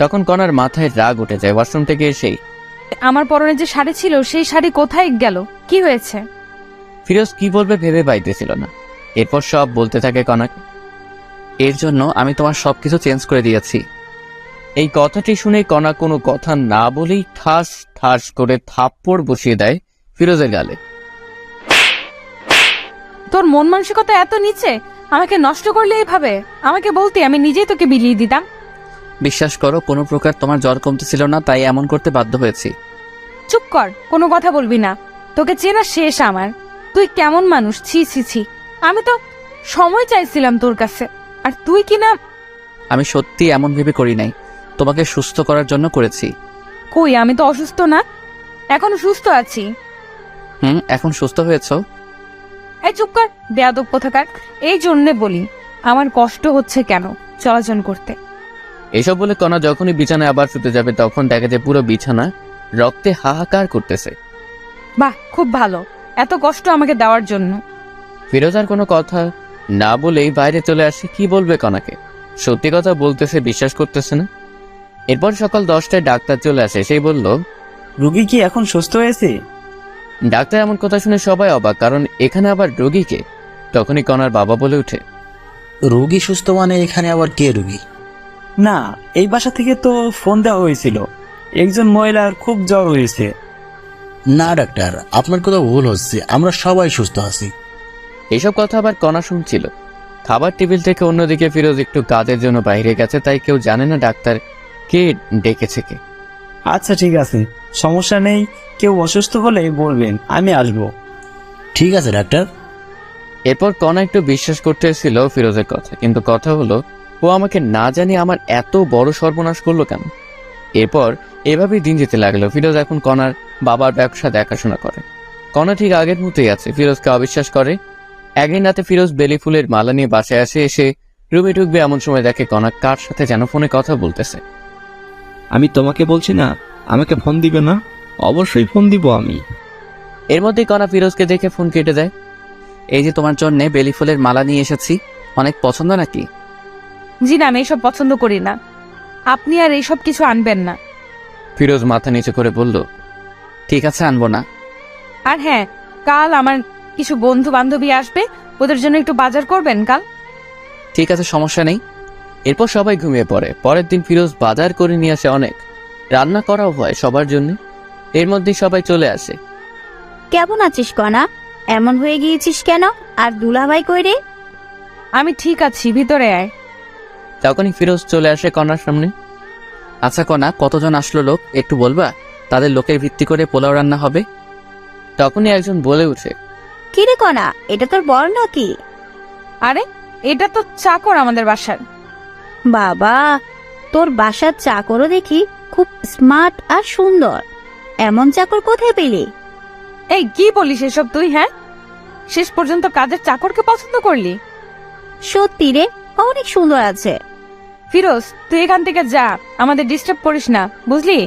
তখন কণার মাথায় রাগ উঠে যায়। ওয়াশরুম থেকে এসেই আমার পরনে যে শাড়ি ছিল সেই শাড়ি কোথায় গেল? কি হয়েছে? ফিরোজ কি বলবে ভেবে পাইতেছিল না। এরপর সব বলতে থাকে কণাকে, এর জন্য আমি তোমার সবকিছু চেঞ্জ করে দিয়েছি। এই কথাটি শুনে কণা কোনো কথা না বলেই ঠাস ঠাস করে থাপ্পড় বসিয়ে দেয় ফিরোজের গালে। তোর মন মানসিকতা এত নিচে, আমাকে নষ্ট করলে এইভাবে? আমাকে বলতে আমি নিজেই তোকে বিলিয়ে দিতাম। বিশ্বাস করো, কোনো প্রকার তোমার জ্বর কমতেছিল না, তাই এমন করতে বাধ্য হয়েছি। চুপ কর, কোনো কথা বলবি না। তোকে চেনা শেষ আমার। তুই কেমন মানুষ, ছি ছি ছি। আমি তো সময় চাইছিলাম তোর কাছে, আর তুই কিনা। আমি সত্যি এমন ভেবে করি নাই, তোমাকে সুস্থ করার জন্য করেছি। কই, আমি তো অসুস্থ না, এখনো সুস্থ আছি। এখন সুস্থ হয়েছো। এই চুপ কর, বেয়াদব কোথাকার। এই জন্যে বলি আমার কষ্ট হচ্ছে কেন চলাচল করতে। এসব বলে কণা যখনই বিছানায় আবার শুতে যাবে তখন দেখা যায় পুরো বিছানা রক্তে হাহাকার করতেছে। বাহ, খুব ভালো, এত কষ্ট আমাকে দেওয়ার জন্য। ফিরোজ আর কোনো কথা না বলেই বাইরে চলে আসে। কি বলবে কনাকে? সত্যি কথা বলতেছে, বিশ্বাস করতেছে না। এরপর সকাল 10টায় ডাক্তার চলে আসে। সেই বলল, রুগী কি এখন সুস্থ হয়েছে? ডাক্তার এমন কথা শুনে সবাই অবাক, কারণ এখানে আবার রোগীকে। তখনই কনার বাবা বলে ওঠে, রুগী সুস্থ মানে এখানে আবার কে রুগী? না, এই বাসা থেকে তো ফোন দেওয়া হয়েছিল, একজন মহিলার খুব জ্বর হয়েছে। না ডাক্তার, আপনার কোথাও ভুল হচ্ছে, আমরা সবাই সুস্থ আছি। এসব কথা আবার কণা শুনছিল। খাবার টেবিল থেকে অন্যদিকে ফিরোজ একটু কাজের জন্য বাইরে গেছে, তাই কেউ জানে না ডাক্তার কে ডেকেছে কে। আচ্ছা ঠিক আছে, সমস্যা নেই, কেউ অসুস্থ হলে বলবেন, আমি আসবো। ঠিক আছে ডাক্তার। এরপর কণা একটু বিশ্বাস করতেছিল ফিরোজের কথা, কিন্তু কথা হলো ও আমাকে না জানি আমার এত বড় সর্বনাশ করলো কেন। এরপর এভাবেই দিন যেতে লাগলো। ফিরোজ এখন কণার বাবার ব্যবসা দেখাশোনা করে। কণা ঠিক আগের মতোই আছে, ফিরোজকে অবিশ্বাস করে। একদিন রাতে ফিরোজ বেলি ফুলের মালা নিয়ে বাসায় আসে। এসে রুমে ঢুকবে এমন সময় দেখে কণা কার সাথে যেন ফোনে কথা বলতেছে। আমি তোমাকে বলছি না আমাকে ফোন দিবে না? অবশ্যই ফোন দিব আমি। এর মধ্যেই কণা ফিরোজকে দেখে ফোন কেটে দেয়। এই যে তোমার জন্য বেলি ফুলের মালা নিয়ে এসেছি, অনেক পছন্দ নাকি? জি না, আমি এইসব পছন্দ করি না, আপনি আর এইসব কিছু আনবেন না। ফিরোজ মাথা নিচু করে বলল, ঠিক আছে, আনবো না। আর হ্যাঁ, কাল আমার কিছু বন্ধু বান্ধবী আসবে, ওদের জন্য একটু বাজার করবেন কাল। ঠিক আছে, সমস্যা নেই। এরপর সবাই ঘুমিয়ে পড়ে। পরের দিন ফিরোজ বাজার করে নিয়ে আসে অনেক, রান্না করাও হয় সবার জন্য। এর মধ্যেই সবাই চলে আসে। কেমন আছিস কণা? এমন হয়ে গিয়েছিস কেন? আর দুলাভাই কই রে? আমি ঠিক আছি, ভিতরে আয়। তখনই ফিরোজ চলে আসে কণার সামনে। আচ্ছা কণা, কতজন আসলো লোক একটু বলবা? তাদের লোকের ভিত্তি করে পোলাও রান্না হবে। তখনই একজন বলে উঠে, কি রে কণা, এটা তোর বর নাকি? আরে, এটা তো চাকর আমাদের বাসার। বাবা, তোর বাসার চাকরও দেখি খুব স্মার্ট আর সুন্দর। এমন চাকর কোথায় পেলি? এই কি বলিস এসব তুই? হ্যাঁ, শেষ পর্যন্ত কাজের চাকরকে পছন্দ করলি? সত্যি রে, অনেক সুন্দর আছে। ফিরোজ, তুই এখান থেকে যা, আমাদের ডিস্টার্ব করিস না, বুঝলি?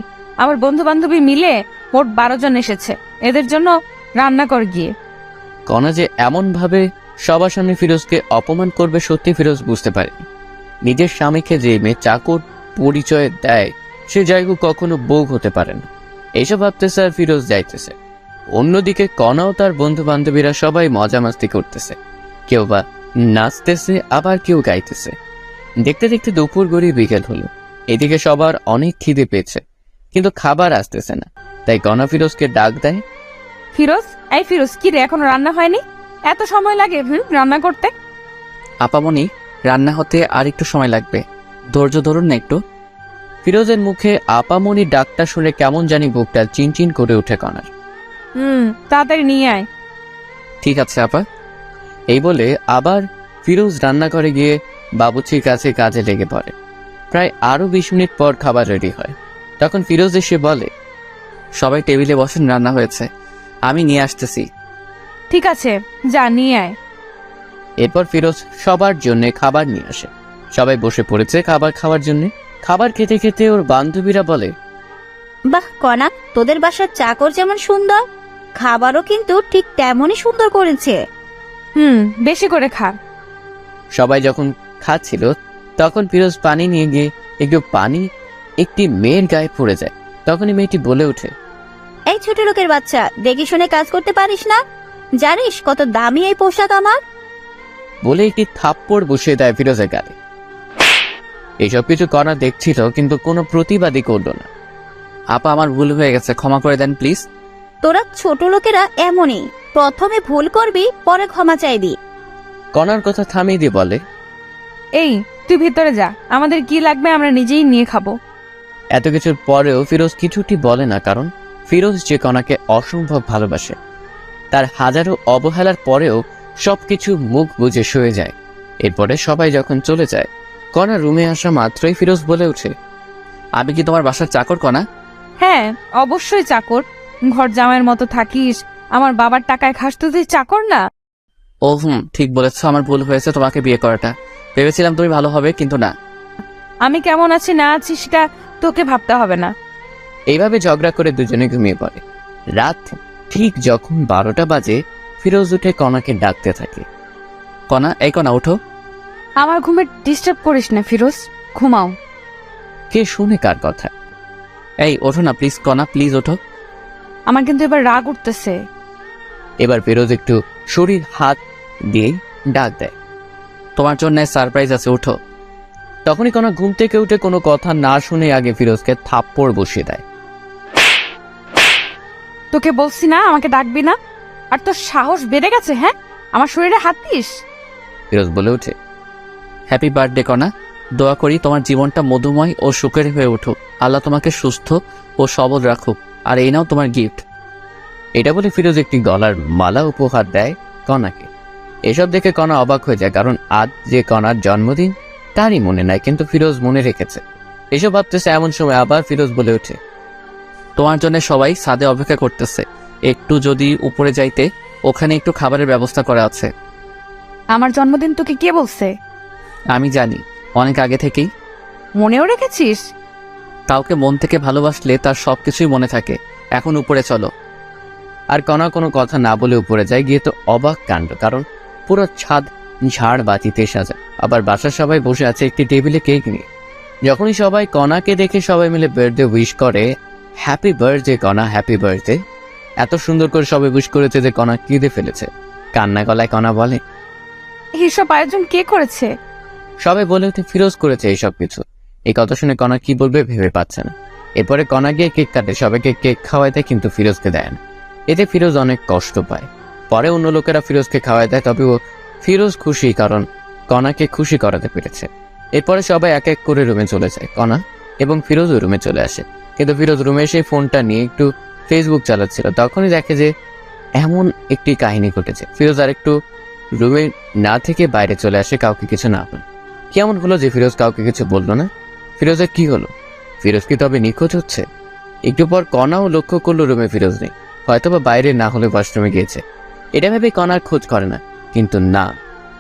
আমার বন্ধু বান্ধবী মিলে মোট 12 জন এসেছে, এদের জন্য রান্না কর গিয়ে। কণা যে এমন ভাবে সবার সামনে ফিরোজকে অপমান করবে সত্যি ফিরোজ বুঝতে পারেনি। নিজের স্বামীকে যে মেয়ে চাকর পরিচয় দেয় সে জায়গা কখনো বউ হতে পারে না। এইসব ভাবতেছে আর ফিরোজ যাইতেছে। অন্যদিকে কণাও তার বন্ধু বান্ধবীরা সবাই মজা মাস্তি করতেছে, কেউ বা নাচতেছে, আবার কেউ গাইতেছে। দেখতে দেখতে দুপুর গড়িয়ে বিকেল হলো। এদিকে সবার অনেক খিদে পেয়েছে, কিন্তু খাবার আসতেছে না। তাই কণা ফিরোজকে ডাক দেয়। ফিরোজ, এই ফিরোজ, কি রে, এখনো রান্না হয়নি? এত সময় লাগে রান্না করতে? আপামনি, রান্না হতে আর একটু সময় লাগবে, ধৈর্য ধরুন না একটু। ফিরোজের মুখে আপামনি ডাকটা শুনে কেমন জানি বুকটা চিনচিন করে উঠে কণার। তাড়াতাড়ি নিয়ে আয়। ঠিক আছে আপা। এই বলে আবার ফিরোজ রান্নাঘরে গিয়ে বাবুর্চির কাছে কাজে লেগে পড়ে। প্রায় আরো 20 মিনিট পর খাবার রেডি হয়। তখন ফিরোজ এসে বলে, সবাই টেবিলে বসেন, রান্না হয়েছে, আমি নিয়ে আসতেছি। ঠিক আছে, যা নিয়ে আয়। এরপর ফিরোজ সবার জন্য খাবার নিয়ে আসে। সবাই বসে পড়েছে খাবার খাওয়ার জন্য। খাবার খেতে খেতে ওর বান্ধবীরা বলে, বাহ কণা, তোদের বাসার চাকর যেমন সুন্দর, খাবারও কিন্তু ঠিক তেমনই সুন্দর করেছে। বেশি করে খা। সবাই যখন খাচ্ছিল তখন ফিরোজ পানি নিয়ে গিয়ে একটু পানি একটি মেয়ের গায়ে পড়ে যায়। তখনই মেয়েটি বলে ওঠে, এই ছোট লোকের বাচ্চা, দেখে শুনে কাজ করতে পারিস না? জানিস কত দামি এই পোশাক আমার? বলে একটি থাপ্পড় বসিয়ে দেয় ফিরোজের গালে। এইসব কিছু কণা দেখছিল, কিন্তু কোনো প্রতিবাদই করল না। আপা, আমার ভুল হয়ে গেছে, ক্ষমা করে দেন প্লিজ। তোরা ছোট লোকেরা এমনই, প্রথমে ভুল করবি, পরে ক্ষমা চাইবি। কণার কথা থামিয়ে দিয়ে বলে, এই, তুই ভিতরে যা, আমাদের কি লাগবে আমরা নিজেই নিয়ে খাবো। এত কিছুর পরেও ফিরোজ কিছুটি বলে না, কারণ ফিরোজ যে কণাকে অসম্ভব ভালোবাসে। তার হাজারো অবহেলার পরেও সবকিছু মুখ বুজে শুয়ে যায়। এরপরে সবাই যখন চলে যায়, কণা রুমে আসা মাত্রই ফিরোজ বলে ওঠে, আমি কি তোমার বাসার চাকর কণা? হ্যাঁ, অবশ্যই চাকর। ঘর জামাইয়ের মতো থাকিস, আমার বাবার টাকায় খাস, তো তুই চাকর না? ও ঠিক বলেছ, আমার ভুল হয়েছে তোমাকে বিয়ে করাটা। ভেবেছিলাম তুমি ভালো হবে, কিন্তু না। আমি কেমন আছি না আছি সেটা তোকে ভাবতে হবে না। এইভাবে ঝগড়া করে দুজনে ঘুমিয়ে পড়ে। রাত ঠিক যখন 12টা বাজে ফিরোজ উঠে কণাকে ডাকতে থাকে। কণা, এই কণা ওঠো। আমার ঘুমে ডিস্টার্ব করিস না ফিরোজ, ঘুমাও। কে শুনে কার কথা? এই ওঠো না প্লিজ কণা, প্লিজ ওঠো। আমার কিন্তু এবার রাগ উঠতেছে। এবার ফিরোজ একটু শরীর হাত দিয়ে ডাক দেয়। তোমার জন্য সারপ্রাইজ আছে, ওঠো। তখনই কণা ঘুম থেকে উঠে কোনো কথা না শুনে আগে ফিরোজকে থাপ্পড় বসিয়ে দেয়। তোকে বলছি না আমাকে ডাকবি না, আর তোর সাহস বেড়ে গেছে। হ্যাঁ, আমার শরীরে হাত দিস। ফিরোজ বলে ওঠে, হ্যাপি বার্থডে কণা। দোয়া করি তোমার জীবনটা মধুময় ও সুখের হয়ে উঠুক। আল্লাহ তোমাকে সুস্থ ও সবল রাখুক। আর এই নাও তোমার গিফট। এটা বলে ফিরোজ একটি গলার মালা উপহার দেয় কণাকে। এসব দেখে কণা অবাক হয়ে যায়, কারণ আজ যে কণার জন্মদিন তারই মনে নাই, কিন্তু ফিরোজ মনে রেখেছে। এসব ভাবতেছে এমন সময় আবার ফিরোজ বলে ওঠে, তোমার জন্য সবাই ছাদে অপেক্ষা করতেছে। একটু যদি উপরে যাইতে, ওখানে একটু খাবারের ব্যবস্থা করা আছে। আমার জন্মদিন তোকে কে বলছে? আমি জানি, অনেক আগে থেকেই। মনেও রেখেছিস? কাউকে মন থেকে ভালোবাসলে তার সবকিছুই মনে থাকে। এখন উপরে চলো। আর কণা কোনো কথা না বলে উপরে যায়। গিয়ে তো অবাক কাণ্ড, কারণ পুরো ছাদ ঝাড় বাতিতে সাজা। আবার বাসার সবাই বসে আছে একটি টেবিলে কেক নিয়ে। যখনই সবাই কণাকে দেখে সবাই মিলে বার্থডে উইশ করে, হ্যাপি বার্থডে কণা, হ্যাপি বার্থডে। এত সুন্দর করে সবাই উইশ করেছে যে কণা কেঁদে ফেলেছে। কান্না গলায় কণা বলে, এইসব আয়োজন কে করেছে? সবাই বলে ওঠে ফিরোজ করেছে এইসব কিছু। এই কথা শুনে কণা কি বলবে ভেবে পাচ্ছে না। এরপরে কণা গিয়ে কেক কাটে, সবাইকে কেক খাওয়াই দেয়, কিন্তু ফিরোজকে দেয় না। এতে ফিরোজ অনেক কষ্ট পায়। পরে অন্য লোকেরা ফিরোজকে খাওয়াই দেয়, তবে ফিরোজ খুশি, কারণ কণাকে খুশি করাতে পেরেছে। এরপরে সবাই এক এক করে রুমে চলে যায়। কণা এবং ফিরোজও রুমে চলে আসে, কিন্তু ফিরোজ রুমে এসে ফোনটা নিয়ে একটু ফেসবুক চালাচ্ছিল। তখনই দেখে যে এমন একটি কাহিনী ঘটেছে। ফিরোজ আর একটু রুমে না থেকে বাইরে চলে আসে, কাউকে কিছু না বলে। কেমন হলো যে ফিরোজ কাউকে কিছু বললো না? ফিরোজের কি হলো? ফিরোজ কি তবে নিখোঁজ হচ্ছে? একটু পর কণাও লক্ষ্য করলো রুমে ফিরোজ নেই, হয়তোবা বাইরে না হলে ওয়াশরুমে গিয়েছে। এটা ভেবে কণার খোঁজ করে না, কিন্তু না,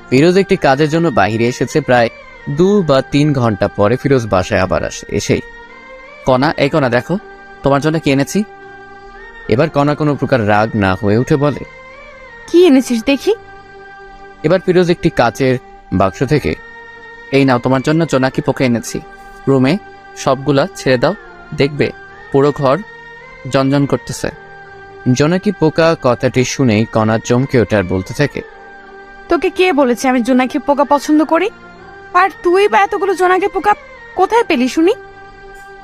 ফিরোজ একটি কাজের জন্য বাইরে এসেছে। প্রায় 2 বা 3 ঘন্টা পরে ফিরোজ বাসায় আবার আসে। এসেই, কণা, এই কণা দেখো, তোমার জন্য কি এনেছি। এবার কণা কোনো প্রকার রাগ না হয়ে উঠে বলে, কি এনেছিস দেখি? এবার ফিরোজ একটি কাচের বাক্স থেকে, এই নাও তোমার জন্য জোনাকি পোকা এনেছি। রুমে সবগুলা ছেড়ে দাও, দেখবে পুরো ঘর জনজন করতেছে। জোনাকি পোকা কথাটি শুনেই কণা চমকে ওঠে আর বলতে থাকে, তোকে কে বলেছে আমি জোনাকি পোকা পছন্দ করি? আর তুই বা এতগুলো জোনাকি পোকা কোথায় পেলি শুনি?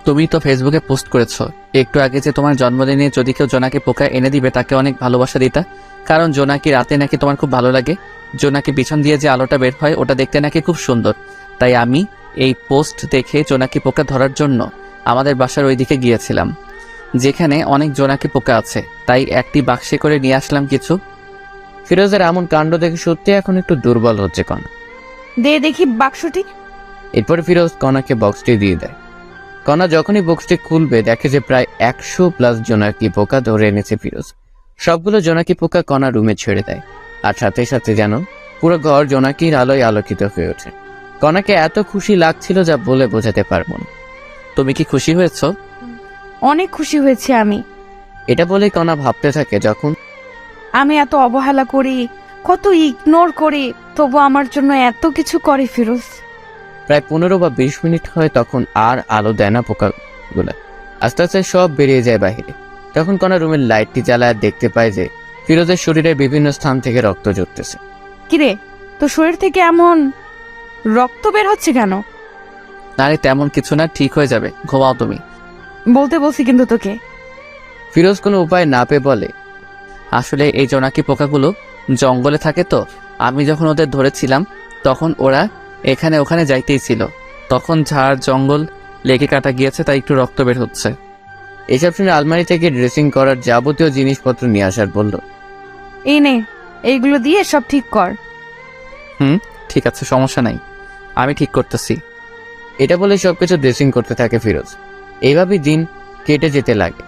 তুমি তো ফেসবুকে পোস্ট করেছো একটু আগে যে তোমার জন্মদিনে যদি কেউ জোনাকি পোকা এনে দিবে তাকে অনেক ভালোবাসা দিতা, কারণ জোনাকি রাতে নাকি তোমার খুব ভালো লাগে। জোনাকি পিছন দিয়ে যে আলোটা বের হয় ওটা দেখতে নাকি খুব সুন্দর। তাই আমি এই পোস্ট দেখে জোনাকি পোকা ধরার জন্য আমাদের বাসার ওইদিকে গিয়েছিলাম, যেখানে অনেক জোনাকি পোকা আছে। তাই একটি বাক্সে করে নিয়ে আসলাম কিছু। ফিরোজের এমন কাণ্ড দেখে সত্যি এখন একটু দুর্বল হচ্ছে কণা। দে দেখি বাক্সটি। এরপরে ফিরোজ কণাকে বক্সটি দিয়ে দেয়। কণা যখনই বক্সটি খুলবে দেখে যে প্রায় 100+ জোনাকি পোকা ধরে এনেছে ফিরোজ। সবগুলো জোনাকি পোকা কণা রুমে ছেড়ে দেয়, আর সাথে সাথে যেন পুরো ঘর জোনাকির আলোয় আলোকিত হয়ে ওঠে। কণাকে এত খুশি লাগছিল যা বলে বোঝাতে পারবো না। তুমি কি খুশি হয়েছো? অনেক খুশি হয়েছি আমি। এটা বলে কণা ভাবতে থাকে, যখন আমি এত অবহেলা করি, কত ইগনোর করি, তবু আমার জন্য এত কিছু করে ফিরোজ। প্রায় 15 বা 20 মিনিট হয়, তখন আর আলো দেয় না পোকাগুলা। আস্তে আস্তে সব বেরিয়ে যায় বাহিরে। তখন কণা রুমের লাইটটি জ্বালায় দেখতে পায় যে ফিরোজের শরীরের বিভিন্ন স্থান থেকে রক্ত ঝরতেছে। কিরে, তোর শরীর থেকে এমন রক্ত বের হচ্ছে কেন? আরে তেমন কিছু না, ঠিক হয়ে যাবে, ঘুমাও তুমি। বলতে বলছি কিন্তু তোকে। ফিরোজ কোনো উপায় না পেয়ে বলে, আসলে এই জোনাকি পোকাগুলো জঙ্গলে থাকে, তো আমি যখন ওদের ধরেছিলাম তখন ওরা এখানে ওখানে যাইতেই ছিল। তখন ঝাড় জঙ্গল লেগে কাটা গিয়েছে, তাই একটু রক্ত বের হচ্ছে। এসব শুনে আলমারি থেকে ড্রেসিং করার যাবতীয় জিনিসপত্র নিয়ে আসার বলল। এই নে, এইগুলো দিয়ে সব ঠিক কর। ঠিক আছে, সমস্যা নাই, আমি ঠিক করতেছি। এটা বলে সবকিছু ড্রেসিং করতে থাকে ফিরোজ। এইভাবেই দিন কেটে যেতে লাগে।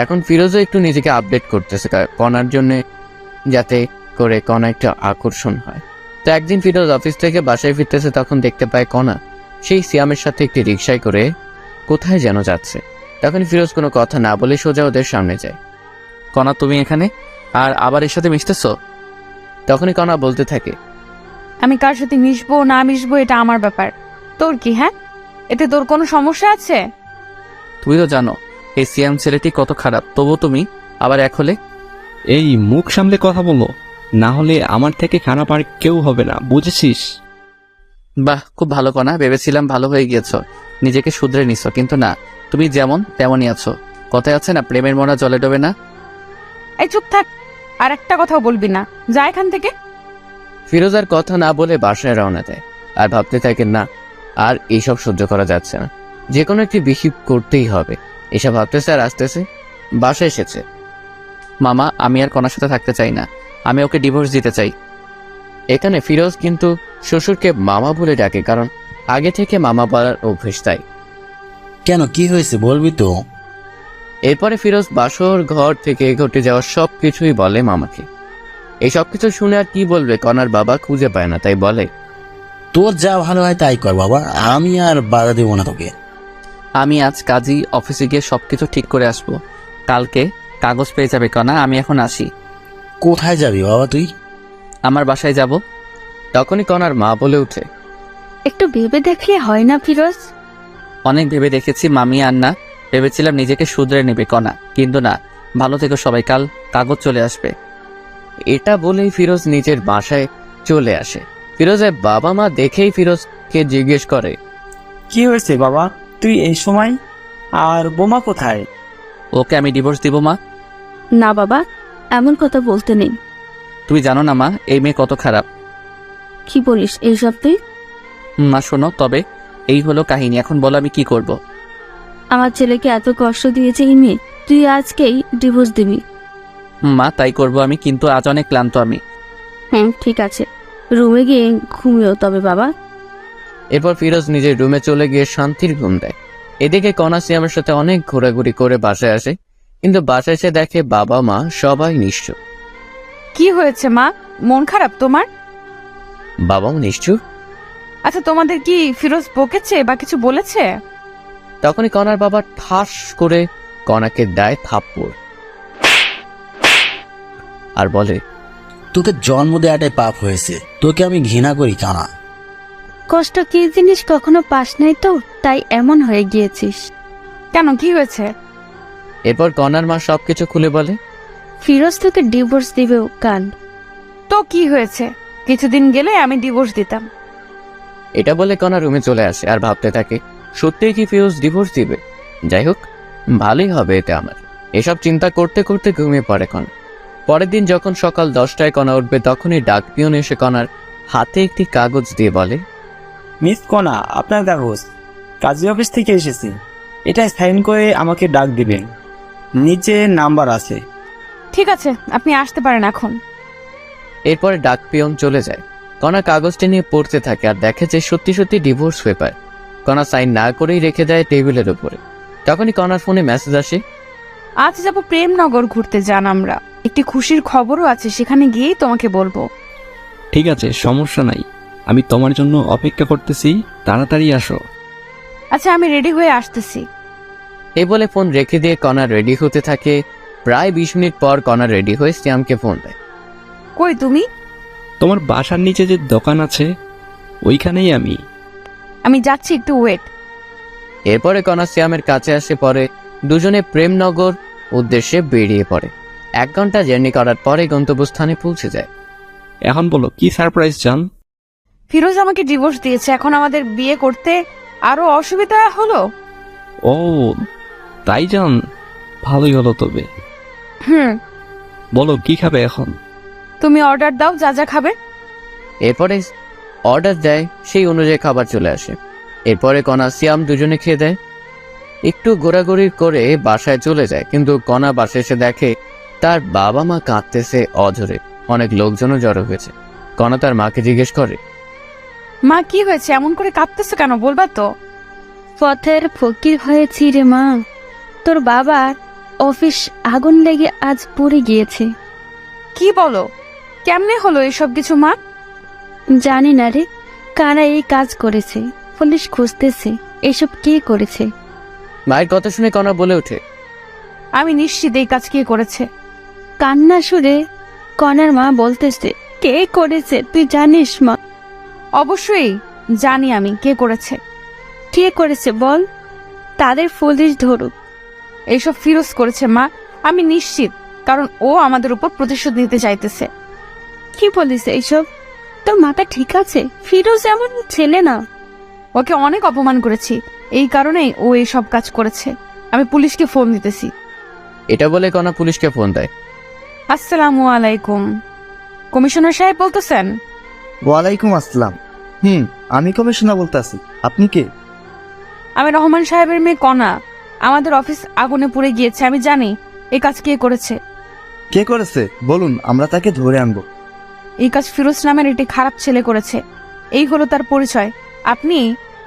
এখন ফিরোজও একটু নিজেকে আপডেট করতেছে কণার জন্য, যাতে করে কণা একটা আকর্ষণ হয়। তো একদিন ফিরোজ অফিস থেকে বাসায় ফিরতেছে, তখন দেখতে পায় কণা সেই সিয়ামের সাথে একটি রিকশায় করে কোথায় যেন যাচ্ছে। তখন ফিরোজ কোনো কথা না বলে সোজা ওদের সামনে যায়। কণা তুমি এখানে আর আবার এর সাথে মিশতেছো? তখনই কণা বলতে থাকে, আমি কার সাথে মিশবো না মিশবো এটা আমার ব্যাপার, তোর কি? হ্যাঁ, এতে তোর কোনো সমস্যা আছে? তুমি তো জানো এই সিয়াম ছেলেটি কত খারাপ, তবু তুমি আবার এক হলে। এই মুখ সামলে কথা বলো, না হলে আমার থেকে খারাপ আর কেউ হবে না, বুঝেছিস? বাহ, খুব ভালো কণা, ভেবেছিলাম ভালো হয়ে গিয়েছো, নিজেকে শুধরে নিছো, কিন্তু না, তুমি যেমন তেমনই আছো। কথায় আছে না, প্রেমের মরা জলে ডোবে না। এই চুপ থাক, আর একটা কথাও বলবি না, যা এখান থেকে। ফিরোজ আর কথা না বলে বাসায় রওনা দেয় আর ভাবতে থাকে, না আর এইসব সহ্য করা যাচ্ছে না, যে কোনো একটি বিহিব করতেই হবে। এসব ভাবতেছে আর আসতেছে বাসায় এসেছে। মামা, আমি আর কণার সাথে থাকতে চাই না, আমি ওকে ডিভোর্স দিতে চাই। এখানে ফিরোজ কিন্তু শ্বশুরকে মামা বলে ডাকে, কারণ আগে থেকে মামা বলার অভ্যেস তাই। কেন, কি হয়েছে বলবি তো? এরপরে ফিরোজ বাসর ঘর থেকে ঘটে যাওয়া সবকিছুই বলে মামাকে। এই সবকিছু শুনে আর কি বলবে, কনার বাবা খুঁজে পায় না, তাই বলে, তোর যা ভালো হয় তাই কর বাবা, আমি আর বাধা দেবো না তোকে। আমি আজ কাজী অফিসে গিয়ে সবকিছু ঠিক করে আসবো, কালকে কাগজ পেয়ে যাবে কণা, আমি এখন আসি। কোথায় যাবি বাবা তুই? আমার বাসায় যাব। তখনই কনার মা বলে উঠে, একটু ভেবে দেখলে হয় না ফিরোজ? অনেক ভেবে দেখেছি মামি, আর না, ভেবেছিলাম নিজেকে শুধরে নেবে কণা, কিন্তু না, ভালো থেকো সবাই, কাল কাগজ চলে আসবে। এটা বলেই ফিরোজ নিজের বাসায় চলে আসে। ফিরোজের বাবা মা দেখেই ফিরোজকে জিজ্ঞেস করে, কি হয়েছে বাবা, তুই এই সময়? আর বোমা কোথায়? ওকে আমি ডিভোর্স দিব মা। না বাবা, এমন কথা বলতে নেই। তুমি জানো না মা, এই মেয়ে কত খারাপ। কি বলিস এইসব তুই? মা শোনো, তবে এই হলো কাহিনী, এখন বলো আমি কি করব। আমার ছেলেকে এত কষ্ট দিয়েছে এই মেয়ে, তুই আজকেই ডিভোর্স দিবি? মা তাই করব আমি, কিন্তু আজ অনেক ক্লান্ত আমি। হ্যাঁ ঠিক আছে, রুমে গিয়ে ঘুমিও তবে বাবা। এরপর ফিরোজ নিজের রুমে চলে গিয়ে শান্তির ঘুম দেয়। এদিকে কনা সিয়ামের সাথে অনেক ঘোরাঘুরি করে বাসায় আসে, কিন্তু বাসায় এসে দেখে বাবা মা সবাই নিশ্চুপ। কি হয়েছে মা, মন খারাপ তোমার? বাবাও নিশ্চুপ। আচ্ছা, তোমাদের কি ফিরোজ বকেছে বা কিছু বলেছে? তখনই কনার বাবা ঠাস করে কনাকে দেয় থাপ্পড় আর বলে, তোকে জন্ম দেওয়াটাই পাপ হয়েছে, তোকে আমি ঘৃণা করি কানা। কষ্ট কি জিনিস কখনো পাস নাই তো, তাই এমন হয়ে গিয়েছিস। কেন, কি হয়েছে? এরপর কনার মা সবকিছু খুলে বলে, ফিরোজ তোকে ডিভোর্স দিবে কাল। তো কি হয়েছে, কিছুদিন গেলে আমি ডিভোর্স দিতাম। এটা বলে কনা রুমে চলে আসে আর ভাবতে থাকে, সত্যিই কি ফিরোজ ডিভোর্স দিবে? যাই হোক, ভালোই হবে এতে আমার। এসব চিন্তা করতে করতে ঘুমিয়ে পড়ে কনা। পরের দিন যখন সকাল 10টায় কনা উঠবে, তখনই ডাক পিয়ন এসে কনার হাতে একটি কাগজ দিয়ে বলে, মিস কণা, আপনার কাগজ, কাজী অফিস থেকে এসেছি, এটা সাইন করে আমাকে ডাক দিবেন, নিচে নাম্বার আছে। ঠিক আছে, আপনি আসতে পারেন এখন। এরপরে ডাক পিয়ন চলে যায়। কনা কাগজটি নিয়ে পড়তে থাকে আর দেখে যে সত্যি সত্যি ডিভোর্স পেপার। কনা সাইন না করেই রেখে দেয় টেবিলের উপরে। তখনই কনার ফোনে মেসেজ আসে, আজ যাব প্রেমনগর ঘুরতে, যান আমরা, একটি খুশির খবরও আছে, সেখানে গিয়েই তোমাকে বলবো। ঠিক আছে, সমস্যা নাই, আমি তোমার জন্য অপেক্ষা করতেছি, তাড়াতাড়ি আসো। আচ্ছা, আমি রেডি হয়ে আসতেছি। এই বলে ফোন রেখে দিয়ে কনা রেডি হতে থাকে। প্রায় 20 মিনিট পর কনা রেডি হয়ে শ্যামকে ফোন দেয়। কই তুমি? তোমার বাসার নিচে যে দোকান আছে ওইখানেই আমি। আমি যাচ্ছি, একটু ওয়েট। এরপরে কনা শ্যামের কাছে আসে, পরে দুজনে প্রেমনগর উদ্দেশ্যে বেরিয়ে পড়ে। 1 ঘন্টা জার্নি করার পরে গন্তব্যস্থানে পৌঁছে যায়। এখন বলো কি সারপ্রাইজ চান? ফিরোজ আমাকে ডিভোর্স দিয়েছে, এখন আমাদের বিয়ে করতে আরো অসুবিধা হলো। ও তাই জান, ভালোই হলো তবে। বলো কি খাবে এখন? তুমি অর্ডার দাও, যা যা খাবে। এরপরে অর্ডার দেয়, সেই অনুযায়ী খাবার চলে আসে। এরপরে কনা শ্যাম দুজনে খেয়ে দেয়। একটু ঘোরাঘুরি করে বাসায় চলে যায়, কিন্তু কনা বাসায় এসে দেখে তার বাবা মা কাঁদতেছে অঝরে। অনেক লোকজনও জড়ো হয়েছে। কনা তার মাকে জিজ্ঞেস করে, মা কি হয়েছে, এমন করে কাঁদতেছো কেন, বলবা তো? পথের ফকির হয়েছি রে মা, তোর বাবার অফিস আগুন লেগে আজ পুড়ে গিয়েছে। কি বলো, কেমনে হলো এসব কিছু মা? জানি না রে, কারা এই কাজ করেছে, পুলিশ খুঁজতেছে এসব কে করেছে। মায়ের কথা শুনে কণা বলে ওঠে, আমি নিশ্চিত এই কাজ কে করেছে। কান্না সুরে কনার মা বলতেছে, কে করেছে তুই জানিস মা? অবশ্যই জানি আমি কে করেছে। কে করেছে বল, তাদের পুলিশ ধরুক। এইসব ফিরোজ করেছে মা, আমি নিশ্চিত, কারণ ও আমাদের উপর প্রতিশোধ নিতে চাইতেছে। কি বলিস এইসব? তোর মাথা ঠিক আছে? ফিরোজ এমন ছেলে না। ওকে অনেক অপমান করেছি, এই কারণেই ও এইসব কাজ করেছে। আমি পুলিশকে ফোন দিতেছি। এটা বলে কণা পুলিশকে ফোন দেয়। আসসালামু আলাইকুম, কমিশনার সাহেব বলতেছেন? ওয়ালাইকুম আসসালাম। আমি কমিশনার বলতেছি, আপনি কে? আমি রহমান সাহেবের মেয়ে কণা। আমাদের অফিস আগুনে পুড়ে গিয়েছে, আমি জানি এই কাজ কে করেছে। কে করেছে বলুন, আমরা তাকে ধরে আনবো। এই কাজ ফিরোজ নামের একটি খারাপ ছেলে করেছে। এই হলো তার পরিচয়, আপনি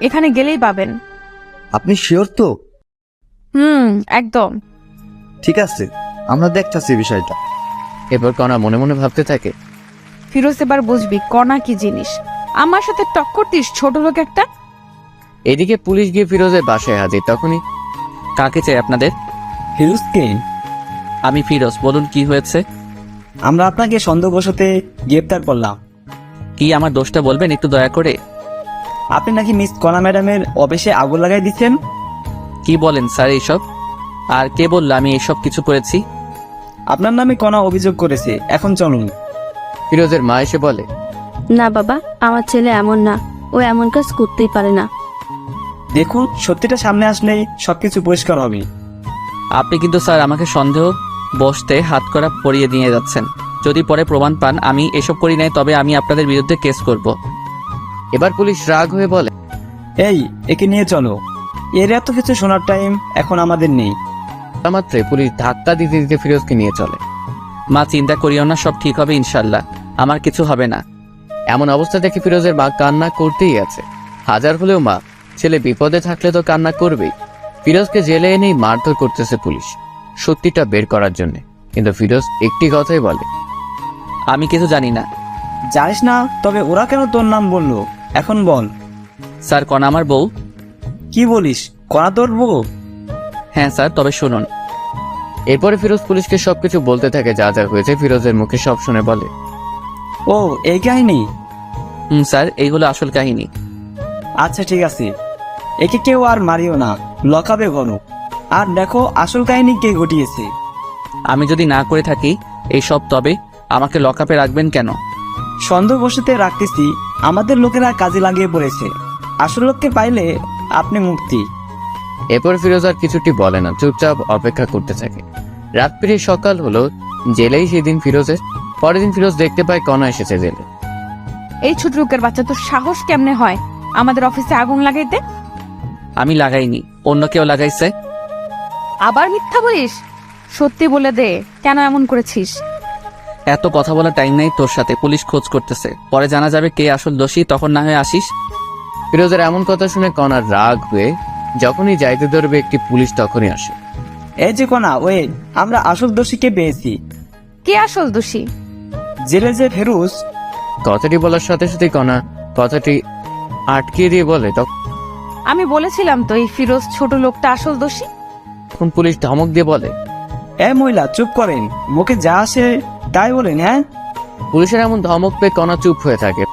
এখানে গেলেই পাবেন। আপনি শিওর তো? একদম। ঠিক আছে, আমরা দেখতেছি বিষয়টা। এরপর কণা মনে মনে ভাবতে থাকে, ফিরোজ এবার বুঝবি কণা কি জিনিস। আমার সাথে টক্কর দিস ছোট লোক একটা। এদিকে পুলিশ গিয়ে ফিরোজের বাসায় হাজির। তখনই কাকে চাই আপনাদের? ফিরোজকে? আমি ফিরোজ, বলুন কি হয়েছে? আমরা আপনাকে সন্দেহবশতে গ্রেপ্তার করলাম। কি আমার দোষটা বলবেন একটু দয়া করে? আপনি নাকি মিস কণা ম্যাডামের অফিসে আগুন লাগাই দিচ্ছেন। কি বলেন স্যার এইসব? আর কে বলল আমি এইসব কিছু করেছি? আপনার নামে কণা অভিযোগ করেছে, এখন চলুন। ফিরোজের মা এসে বলে, না বাবা, আমার ছেলে এমন না, ও এমন কাজ করতেই পারে না। দেখুন, সত্যিটা সামনে আসলেই সবকিছু পরিষ্কার হবে। আপনি কিন্তু স্যার আমাকে সন্দেহ বসতে হাত করা পরিয়ে দিয়ে যাচ্ছেন। যদি পরে প্রমাণ পান আমি এসব করি নাই, তবে আমি আপনাদের বিরুদ্ধে কেস করব। এবার পুলিশ রাগ হয়ে বলে, এই, একে নিয়ে চলো। এর এত কিছু শোনার টাইম এখন আমাদের নেই। মাত্রই পুলিশ ধাক্কা দিতে দিতে ফিরোজকে নিয়ে চলে। মা চিন্তা করিও না, সব ঠিক হবে ইনশাল্লাহ, আমার কিছু হবে না। এমন অবস্থা দেখে ফিরোজের মা কান্না করতেই আছে। হাজার হলেও মা, ছেলে বিপদে থাকলে তো কান্না করবেই। ফিরোজকে জেলে এনেই মারধর করতেছে পুলিশ, সত্যিটা বের করার জন্য। কিন্তু ফিরোজ একটি কথাই বলে, আমি কিছু জানি না। জানিস না? তবে ওরা কেন তোর নাম বললো এখন বল। স্যার কণা আমার বউ। কি বলিস, কণা তোর বউ? হ্যাঁ স্যার, তবে শুনুন। এরপরে ফিরোজ পুলিশকে সবকিছু বলতে থাকে, যা যা হয়েছে। ফিরোজের মুখে সব শুনে বলে, ও এই কাহিনী? স্যার এই হলো আসল কাহিনী। আচ্ছা ঠিক আছে, একে কেউ আর মারিও না, লকাবে ঘন। আর দেখো আসল কাহিনী কে ঘটিয়েছে। আমি যদি না করে থাকি এইসব, তবে আমাকে লকআপে রাখবেন কেন? সন্দেহবশতে রাখতেছি, আমাদের লোকেরা কাজে লাগিয়ে পড়েছে। আসল লোককে পাইলে আপনি মুক্তি। এরপর ফিরোজ আর কিছুটি বলে না, চুপচাপ অপেক্ষা করতে থাকে। রাত পেরিয়ে সকাল হলো। জেলেই সেদিন ফিরোজের। পরের দিন ফিরোজ দেখতে পায় কণা এসেছে জেলে। এই ছোট লোকের বাচ্চা, তোর সাহস কেমনে হয় আমাদের অফিসে আগুন লাগাইতে? আমি লাগাইনি, অন্য কেউ লাগাইছে। আবার মিথ্যা বলিস? সত্যি বলে দে, কেন এমন করেছিস? এত কথা বলার টাইম নাই তোর সাথে। পুলিশ খোঁজ করতেছে, পরে জানা যাবে কে আসল দোষী, তখন না হয়ে আসিস। ফিরোজের এমন কথা শুনে কণার রাগ হয়ে যখনই যাইতে ধরবে একটি পুলিশ তখনই আসে। এই যে কণা, ওয়ে, আমরা আসল দোষীকে পেয়েছি। কে আসল দোষী? জেলে যে ফেরুজ। কথাটি বলার সাথে সাথে কণা কথাটি আটকে দিয়ে বলে, আমি বলেছিলাম তো এই ফিরোজ ছোট লোকটা আসল দোষী। তখন পুলিশ ধমক দিয়ে বলে, এ মহিলা চুপ করেন, মুখে যা আসে তাই বলেন। হ্যাঁ, পুলিশের এমন ধমক পেয়ে কণা চুপ হয়ে থাকে।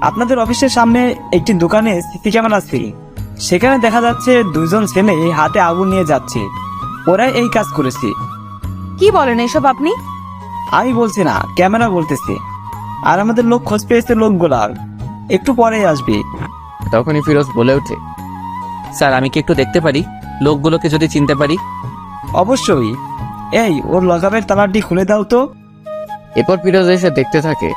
আপনাদের অফিসের সামনে একটি দোকানে সিসি ক্যামেরা ছিল, সেখানে দেখা যাচ্ছে দুজন ছেলে হাতে আগুন নিয়ে যাচ্ছে। ওরাই এই কাজ করেছে। কি বলেন এসব আপনি? আমি বলছি না, ক্যামেরা বলতেছে। আর আমাদের লোক খোঁজ পেয়েছে লোকগুলার, একটু পরেই আসবে। তখনই ফিরোজ বলে ওঠে, স্যার আমি কি একটু দেখতে পারি লোকগুলোকে, যদি চিনতে পারি? অবশ্যই। এই, ওর লকআপের তালাটি খুলে দাও তো। এরপর ফিরোজ এসে দেখতে থাকে।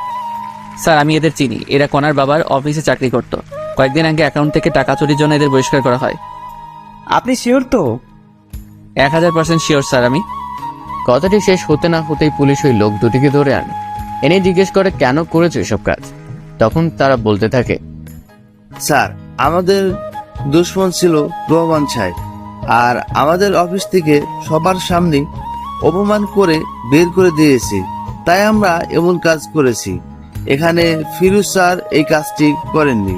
স্যার আমি এদের চিনি, এরা কণার বাবার অফিসে চাকরি করত। কয়েকদিন আগে অ্যাকাউন্ট থেকে টাকা চুরির জন্য এদের বহিষ্কার করা হয়। আপনি শিওর তো? 1000% শিওর স্যার আমি। কথাটি শেষ হতে না হতেই পুলিশ ওই লোক দুটিকে ধরে আনে, এনে জিজ্ঞেস করে কেন করেছে এসব কাজ। তখন তারা বলতে থাকে, স্যার, আমাদের দুশ্মন ছিল রহমান সাহেব, আর আমাদের অফিস থেকে সবার সামনে অপমান করে বের করে দিয়েছি, তাই আমরা এমন কাজ করেছি। এখানে ফিরোজ স্যার এই কাজটি করেননি।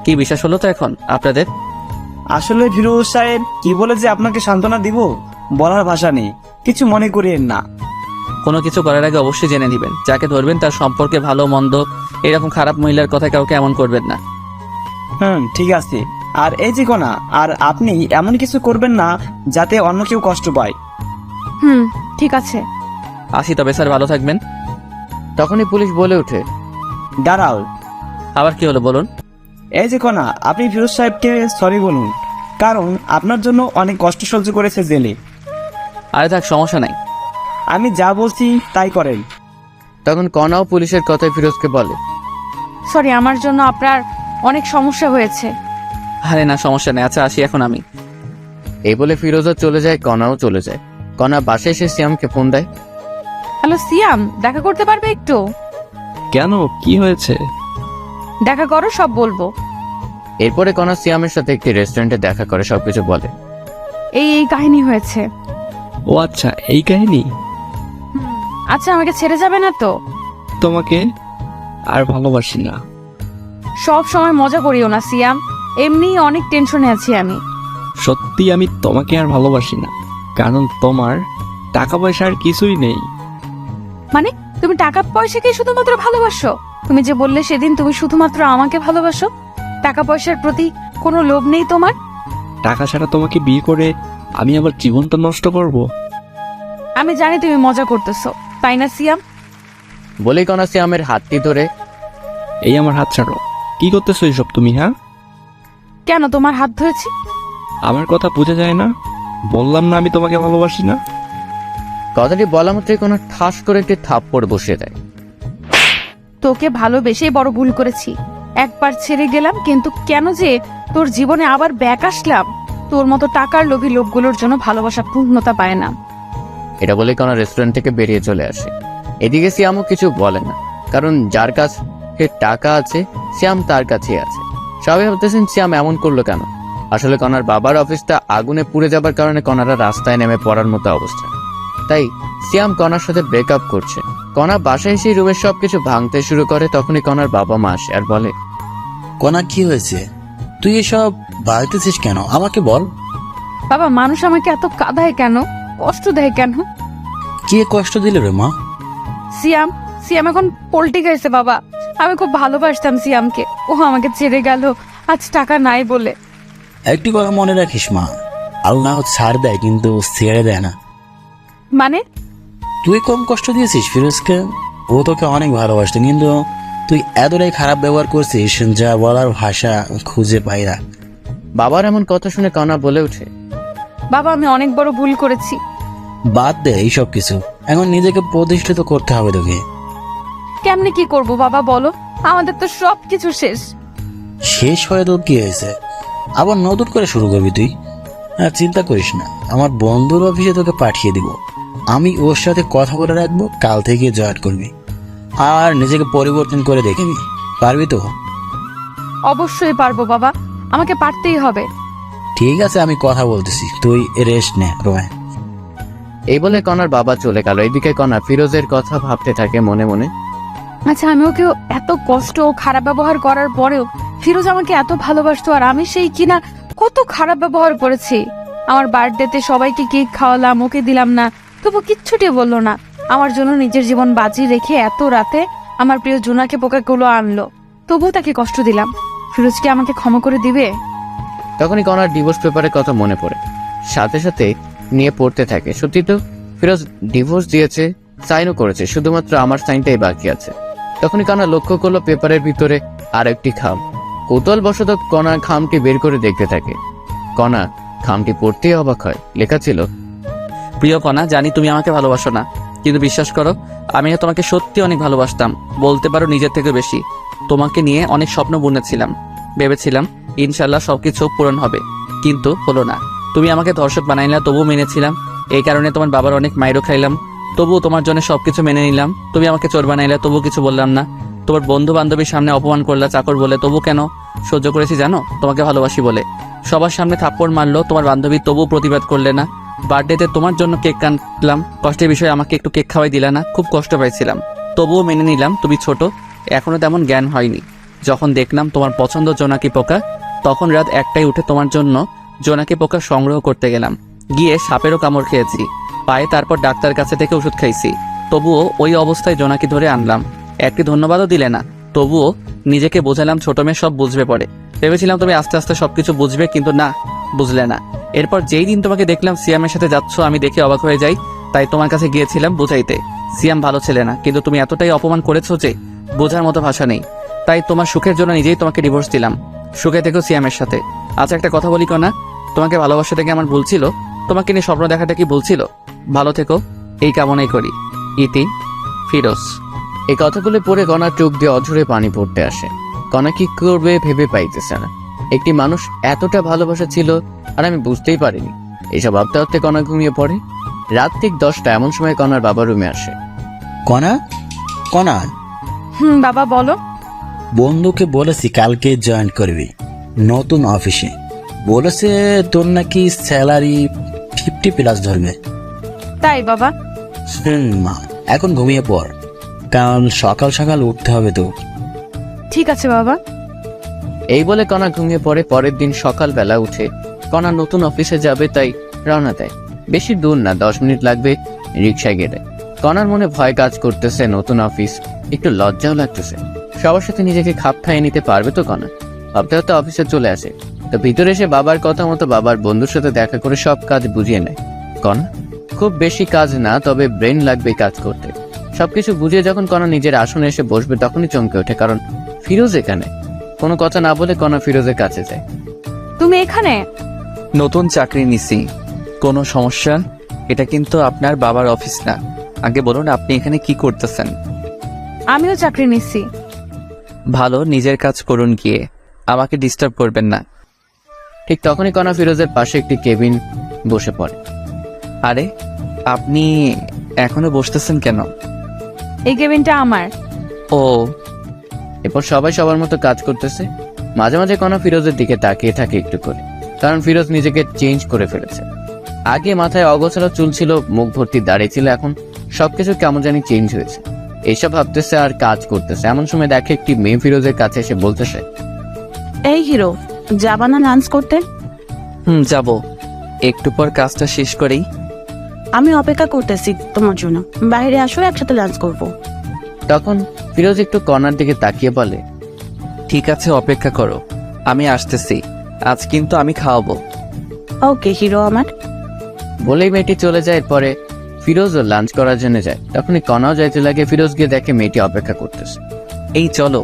কি বিশ্বাস হলো তো এখন আপনাদের? আসলে ফিরোজ সাহেব কি বলে যে আপনাকে সান্ত্বনা দিব বলার ভাষা নেই, কিছু মনে করিয়েন না। কোনো কিছু করার আগে অবশ্যই জেনে নেবেন, যাকে ধরবেন তার সম্পর্কে ভালো মন্দ, এরকম খারাপ মহিলার কথা কাউকে এমন করবেন না। ঠিক আছে। আর এই যে কোনা, আর আপনি এমন কিছু করবেন না যাতে অন্য কেউ কষ্ট পায়। ঠিক আছে। আসি তবে স্যার, ভালো থাকবেন। তখনই পুলিশ বলে ওঠে, দাঁড়াও, আবার কি হলো বলুন? এই যে কোনা, আপনি ফিরোজ সাহেবকে সরি বলুন, কারণ আপনার জন্য অনেক কষ্ট সহ্য করেছে জেলে। আরে থাক, সমস্যা নাই। আমি যা বলছি তাই করেন। তখন কণাও পুলিশের কথায় ফিরোজকে বলে, সরি, আমার জন্য আপনার অনেক সমস্যা হয়েছে। আরে না, সমস্যা নেই। আচ্ছা আসি এখন আমি। এই বলে ফিরোজও চলে যায়, কণাও চলে যায়। কণা বাসায় এসে সিয়ামকে ফোন দেয়। হ্যালো সিয়াম, দেখা করতে পারবে একটু? কেন, কি হয়েছে? দেখা করো, সব বলবো। এরপরে কণা সিয়ামের সাথে একটি রেস্টুরেন্টে দেখা করে সবকিছু বলে। এই কাহিনী হয়েছে। ও আচ্ছা, এই কাহিনী। আচ্ছা, আমাকে ছেড়ে যাবে না তো? তোমাকে আর ভালোবাসি না। সব সময় মজা করিও না সিয়াম, এমনি অনেক টেনশনে আছি আমি। সত্যি আমি তোমাকে আর ভালোবাসি না, কারণ তোমার টাকা পয়সা আর কিছুই নেই। মানে তুমি টাকা পয়সাকে শুধুমাত্র ভালোবাসো? তুমি যে বললে সেদিন তুমি শুধুমাত্র আমাকে ভালোবাসো, টাকা পয়সার প্রতি কোনো লোভ নেই তোমার? টাকা ছাড়া তোমাকে বিয়ে করে আমি আবার জীবনটা নষ্ট করব? আমি জানি তুমি মজা করতেছো, তাই না সিয়াম? বলেই কণা সিয়ামের হাতটি ধরে, এই আমার হাত ছাড়ো। কি করতেছো এইসব তুমি? হ্যাঁ, কেন তোমার হাত ধরেছি? আমার কথা বোঝা যায় না? বললাম না আমি তোমাকে ভালোবাসি না। কথাটি বলা মাত্রই কণা ঠাস করে একটি থাপ্পড় বসিয়ে দেয়। তোকে ভালোবেসেই বড় ভুল করেছি। একবার ছেড়ে গেলাম, কিন্তু কেন যে তোর জীবনে আবার ব্যাক আসলাম? তোর মতো টাকার লোভী লোকগুলোর জন্য ভালোবাসা পূর্ণতা পায় না। এটা বলে কণা রেস্টুরেন্ট থেকে বেরিয়ে চলে আসে। এদিকে সিয়ামও কিছু বলে না, কারণ যার কাছে টাকা আছে সিয়াম তার কাছেই আছে। সবাই ভাবতেছেন সিয়াম এমন করলো কেন। আসলে কণার বাবার অফিসটা আগুনে পুড়ে যাবার কারণে কণারা রাস্তায় নেমে পড়ার মতো অবস্থা। তাই সিয়াম কণার সাথে ব্রেকআপ করছে। কণা বাসায় এসে রুমের সবকিছু ভাঙতে শুরু করে। তখনই কণার বাবা মা আসে আর বলে, কণা কি হয়েছে? তুই এসব বাড়িতেছিস কেন, আমাকে বল। বাবা, মানুষ আমাকে এত কাঁদায় কেন, কষ্ট দেয় কেন? কে কষ্ট দিল রে মা? সিয়াম সিয়াম এখন পল্টি খাইছে বাবা। আমি খুব ভালোবাসতাম সিয়ামকে, ও আমাকে ছেড়ে গেল আজ টাকা নাই বলে। একটি কথা মনে রাখিস মা, আল্লাহ ছাড় দেয় কিন্তু ছেড়ে দেয় না। মানে? তুই কম কষ্ট দিয়েছিস ফিরোজকে, ও তোকে অনেক ভালোবাসতো, কিন্তু তুই এতটাই খারাপ ব্যবহার করছিস যা বলার ভাষা খুঁজে পাই না। বাবার এমন কথা শুনে কণা বলে ওঠে, বাবা, আমি অনেক বড় ভুল করেছি। বাদ দে এইসব কিছু, এখন নিজেকে প্রতিষ্ঠিত করতে হবে তোকে। কেমনে কি করব বাবা বলো? আমাদের তো সব কিছু শেষ। শেষ হয়ে তো কি হয়েছে, আবার নতুন করে শুরু করবি তুই। হ্যাঁ, চিন্তা করিস না, আমার বন্ধুর অফিসে তোকে পাঠিয়ে দিব। আমি ওর সাথে কথা বলে রাখবো, কাল থেকে জয়েন করবি আর নিজেকে পরিবর্তন করে দেখবি। পারবি তো? অবশ্যই পারবো বাবা, আমাকে পারতেই হবে। ঠিক আছে, আমি কথা বলতেছি, তুই রেস্ট নে রোয়। এই বলে কণার বাবা চলে গেল। এদিকে কণা ফিরোজের কথা ভাবতে থাকে মনে মনে। আচ্ছা, আমি ওকে এত কষ্ট ও খারাপ ব্যবহার করার পরেও ফিরোজ আমাকে এত ভালোবাসতো, আর আমি সেই কিনা কত খারাপ ব্যবহার করেছি। আমার বার্থডেতে সবাইকে কেক খাওয়ালাম, ওকে দিলাম না, তবু কিচ্ছুটি বললো না। আমার জন্য নিজের জীবন বাজি রেখে এত রাতে আমার প্রিয় জোনাকে পোকাগুলো আনলো, তবুও তাকে কষ্ট দিলাম। ফিরোজ কি আমাকে ক্ষমা করে দিবে? তখনই কণার ডিভোর্স পেপারের কথা মনে পড়ে, সাথে সাথে নিয়ে পড়তে থাকে। সত্যি তো ফিরোজ ডিভোর্স দিয়েছে, সাইনও করেছে, শুধুমাত্র আমার সাইনটাই বাকি আছে। তখনই কণা লক্ষ্য করলো পেপারের ভিতরে আর একটি খাম। কৌতূহল বশত কণা খামটি বের করে দেখতে থাকে। কণা খামটি পড়তেই অবাক হয়। লেখা ছিল, প্রিয় কণা, জানি তুমি আমাকে ভালোবাসো না, কিন্তু বিশ্বাস করো আমি তোমাকে সত্যি অনেক ভালোবাসতাম, বলতে পারো নিজের থেকে বেশি। তোমাকে নিয়ে অনেক স্বপ্ন বুনেছিলাম, ভেবেছিলাম ইনশাল্লাহ সবকিছু পূরণ হবে, কিন্তু হলো না। তুমি আমাকে ধর্ষক বানাইলা, তবুও মেনেছিলাম। এই কারণে তোমার বাবার অনেক মাইরও খাইলাম, তবুও তোমার জন্য সবকিছু মেনে নিলাম। তুমি আমাকে চোর বানাইলা, তবুও কিছু বললাম না। তোমার বন্ধু বান্ধবীর সামনে অপমান করলা চাকর বলে, তবু কেন সহ্য করেছি জানো? তোমাকে ভালোবাসি বলে। সবার সামনে থাপ্পড় মারলো তোমার বান্ধবী, তবুও প্রতিবাদ করলে না। বার্থডেতে তোমার জন্য কেক কাটলাম, কষ্টের বিষয়ে আমাকে একটু কেক খাওয়াই দিলা না, খুব কষ্ট পাইছিলাম, তবুও মেনে নিলাম। তুমি ছোট, এখনো তেমন জ্ঞান হয়নি। যখন দেখলাম তোমার পছন্দ জোনাকি পোকা, তখন রাত 1টায় উঠে তোমার জন্য জোনাকি পোকা সংগ্রহ করতে গেলাম, গিয়ে সাপেরও কামড় খেয়েছি পায়ে, তারপর ডাক্তার কাছে থেকে ওষুধ খাইছি, তবুও ওই অবস্থায় জোনাকি ধরে আনলাম। একটি ধন্যবাদও দিলে না, তবুও নিজেকে বোঝালাম ছোট মেয়ে সব বুঝবে পরে। ভেবেছিলাম তুমি আস্তে আস্তে সবকিছু বুঝবে, কিন্তু না, বুঝলে না। এরপর যেই দিন তোমাকে দেখলাম সিয়ামের সাথে যাচ্ছ, আমি দেখে অবাক হয়ে যাই, তাই তোমার কাছে গিয়েছিলাম বুঝাইতে। সিয়াম ভালো ছেলে না, কিন্তু তুমি এতটাই অপমান করেছো যে বোঝার মতো ভাষা নেই। তাই তোমার সুখের জন্য নিজেই তোমাকে ডিভোর্স দিলাম। সুখে থেকো সিয়ামের সাথে। আচ্ছা একটা কথা বলি কনা, তোমাকে ভালোবাসা থেকে আমার ভুল ছিল, তোমাকে নিয়ে স্বপ্ন দেখাটা কি ভুল ছিল? ভালো থেকো, এই কামনাই করি। ইতি, ফিরোজ। এই কথাগুলো পড়ে কণার চোখ দিয়ে অঝরে পানি পড়তে আসে। কণা কি করবে ভেবে পাইতেছে না। একটি মানুষ এতটা ভালোবাসা ছিল আর আমি বুঝতেই পারিনি। এইসব ভাবতে ভাবতে কণা ঘুমিয়ে পড়ে। রাত ঠিক 10টা এমন সময় কণার বাবা রুমে আসে। কণা, কণা, বাবা বলো। বন্ধুকে বলেছি কালকে জয়েন করবি নতুন অফিসে। বলেছে তোর নাকি স্যালারি 50+ ধরবে। তাই বাবা? মা, এখন ঘুমিয়ে পড়, কারণ সকাল সকাল উঠতে হবে তো। ঠিক আছে বাবা। এই বলে কণা ঘুমিয়ে পড়ে। পরের দিন সকালবেলা উঠে কণা নতুন অফিসে যাবে, তাই রওনা দেয়। বেশি দূর না, 10 মিনিট লাগবে রিক্সায় গেলে। কণার মনে ভয় কাজ করতেছে, নতুন অফিস, একটু লজ্জাও লাগতেছে। সবার সাথে নিজেকে খাপ খাইয়ে নিতে পারবে তো কণা? ভাবতে ভাবতে অফিসে চলে আসে। তো ভিতরে এসে বাবার কথা মতো বাবার বন্ধুর সাথে দেখা করে সব কাজ বুঝিয়ে নেয় কণা। খুব বেশি কাজ না, তবে ব্রেন লাগবে কাজ করতে। সবকিছু বুঝিয়ে যখন কণা নিজের আসনে এসে বসবে, তখনই চমকে ওঠে, কারণ ফিরোজ এখানে। কোনো কথা না বলে কণা ফিরোজের কাছে যায়। তুমি এখানে? নতুন চাকরি নিছি। কোনো সমস্যা? এটা কিন্তু আপনার বাবার অফিস না। আগে বলুন আপনি এখানে কি করতেছেন? আমিও চাকরি নিচ্ছি। ভালো, নিজের কাজ করুন গিয়ে, আমাকে ডিস্টার্ব করবেন না। ঠিক তখনই কণা ফিরোজের পাশে একটি কেবিন বসে পড়ে। আরে আপনি এখনো বসতেছেন কেন? এই কেবিনটা আমার। ও, এরপর সবাই সবার মতো কাজ করতেছে। মাঝে মাঝে কণা ফিরোজের দিকে তাকিয়ে থাকে একটু করে, কারণ ফিরোজ নিজেকে চেঞ্জ করে ফেলেছে। আগে মাথায় অগোছালো চুল ছিল, মুখ ভর্তি দাঁড়িয়ে ছিল, এখন সবকিছু কেমন জানি চেঞ্জ হয়েছে। এইসব ভাবতেছে আর কাজ করতেছে। এমন সময় দেখে একটি মেয়ে ফিরোজের কাছে এসে বলতেছে, এই হিরো, যাবা না লাঞ্চ করতে? যাব, একটু পর কাজটা শেষ করেই। আমি অপেক্ষা করতেছি তোমার জন্য, বাইরে আসো, একসাথে লাঞ্চ করব। তখন ফিরোজ একটু কণার দিকে তাকিয়ে বলে, ঠিক আছে, অপেক্ষা করো, আমি আসতেছি। আজ কিন্তু আমি খাওয়াবো। ওকে হিরো আমার। বলেই মেয়েটি চলে যায়। এরপরে ফিরোজও লাঞ্চ করার জন্য যায়। তখনই কণাও যাইতে লাগে। ফিরোজ গিয়ে দেখে মেয়েটি অপেক্ষা করতেছে। এই চলো।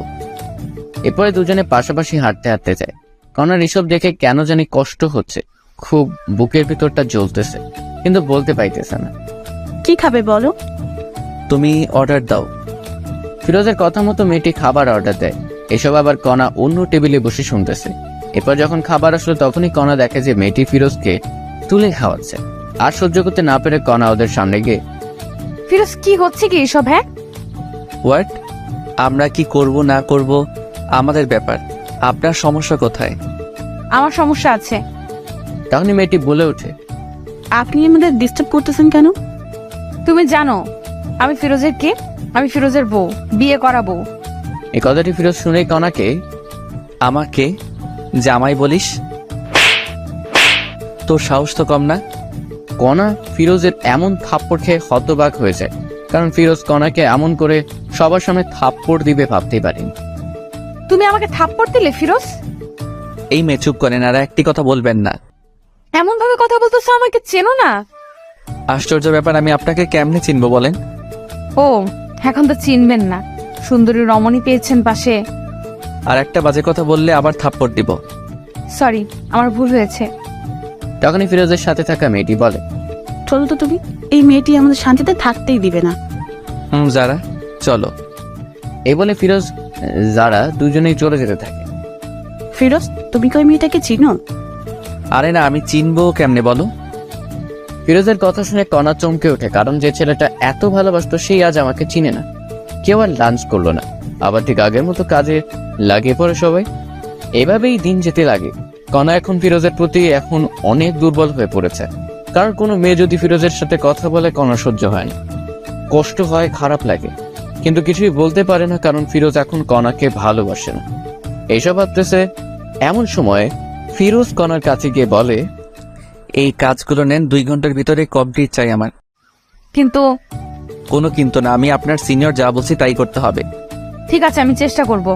এরপরে দুজনে পাশাপাশি হাঁটতে হাঁটতে যায়। কণার এসব দেখে কেন জানি কষ্ট হচ্ছে, খুব বুকের ভিতরটা জ্বলতেছে, কিন্তু বলতে পাইতেছে না। কি খাবে বলো? তুমি অর্ডার দাও। ফিরোজের কথা মতো মেয়েটি খাবার অর্ডার দেয়। এসব আবার কণা অন্য টেবিলে বসে শুনতেছে। এরপর যখন খাবার আসলো, তখনই কণা দেখে যে মেয়েটি ফিরোজকে তুলে খাওয়াচ্ছে। আর সহ্য করতে না পেরে কণা ওদের সামনে গিয়ে, ফিরোজ কি হচ্ছে কি এসব? হ্যাঁ, হোয়াট? আমরা কি করব না করব আমাদের ব্যাপার, আপনার সমস্যা কোথায়? আমার সমস্যা আছে। তখনই মেয়েটি বলে ওঠে, আপনি আমাদের ডিস্টার্ব করতেছেন কেন? তুমি জানো আমি ফিরোজের কে? আমি ফিরোজের বউ, বিয়ে করা বউ। এই কথাটি ফিরোজ শুনেই কণাকে, আমাকে জামাই বলিস? তোর সাহস তো কম না। কণা ফিরোজের এমন থাপ্পড় খেয়ে হতবাক হয়ে যায়, কারণ ফিরোজ কণাকে এমন করে সবার সামনে থাপ্পড় দিবে ভাবতেই পারেনি। তুমি আমাকে থাপ্পড় দিলে ফিরোজ? এই মেয়ে চুপ করেন, আর একটি কথা বলবেন না। এমন ভাবে কথা বলতেছো, আমাকে চেনো না? আশ্চর্য ব্যাপার, আমি আপনাকে কেমনে চিনবো বলেন? ও, এখন তো চিনবেন না, সুন্দরী রমণী পেয়েছেন পাশে। আর একটা বাজে কথা বললে আবার থাপ্পড় দিব। সরি, আমার ভুল হয়েছে। তখনই ফিরোজের সাথে থাকা মেয়েটি বলে, চলো তো তুমি, এই মেয়েটি আমাদের শান্তিতে থাকতেই দিবে না। যারা, চলো। এই বলে ফিরোজ যারা দুজনেই চলে যেতে থাকে। ফিরোজ, তুমি কি ওই মেয়েটাকে চিনো? আরে না, আমি চিনবো কেমনে বলো? ফিরোজের কথা শুনে কণা চমকে ওঠে, কারণ যে ছেলেটা এত ভালোবাসতো সেই আজ আমাকে চিনে না। কেউ আর লাঞ্চ করলো না, আবার ঠিক আগের মতো কাজে লাগিয়ে পড়ে সবাই। এভাবেই দিন যেতে লাগে। কণা এখন ফিরোজের প্রতি এখন অনেক দুর্বল হয়ে পড়েছে, কারণ কোনো মেয়ে যদি ফিরোজের সাথে কথা বলে কণা সহ্য হয় না, কষ্ট হয়, খারাপ লাগে, কিন্তু কিছুই বলতে পারে না, কারণ ফিরোজ এখন কণাকে ভালোবাসে না। এইসব ভাবতেছে এমন সময় ফিরোজ কণার কাছে গিয়ে বলে, এই কাজগুলো নেন, 2 ঘন্টার ভিতরে কমপ্লিট চাই আমার। কিন্তু কোনো কিন্তু না, আমি আপনার সিনিয়র, যা বলছি তাই করতে হবে। ঠিক আছে, আমি চেষ্টা করব।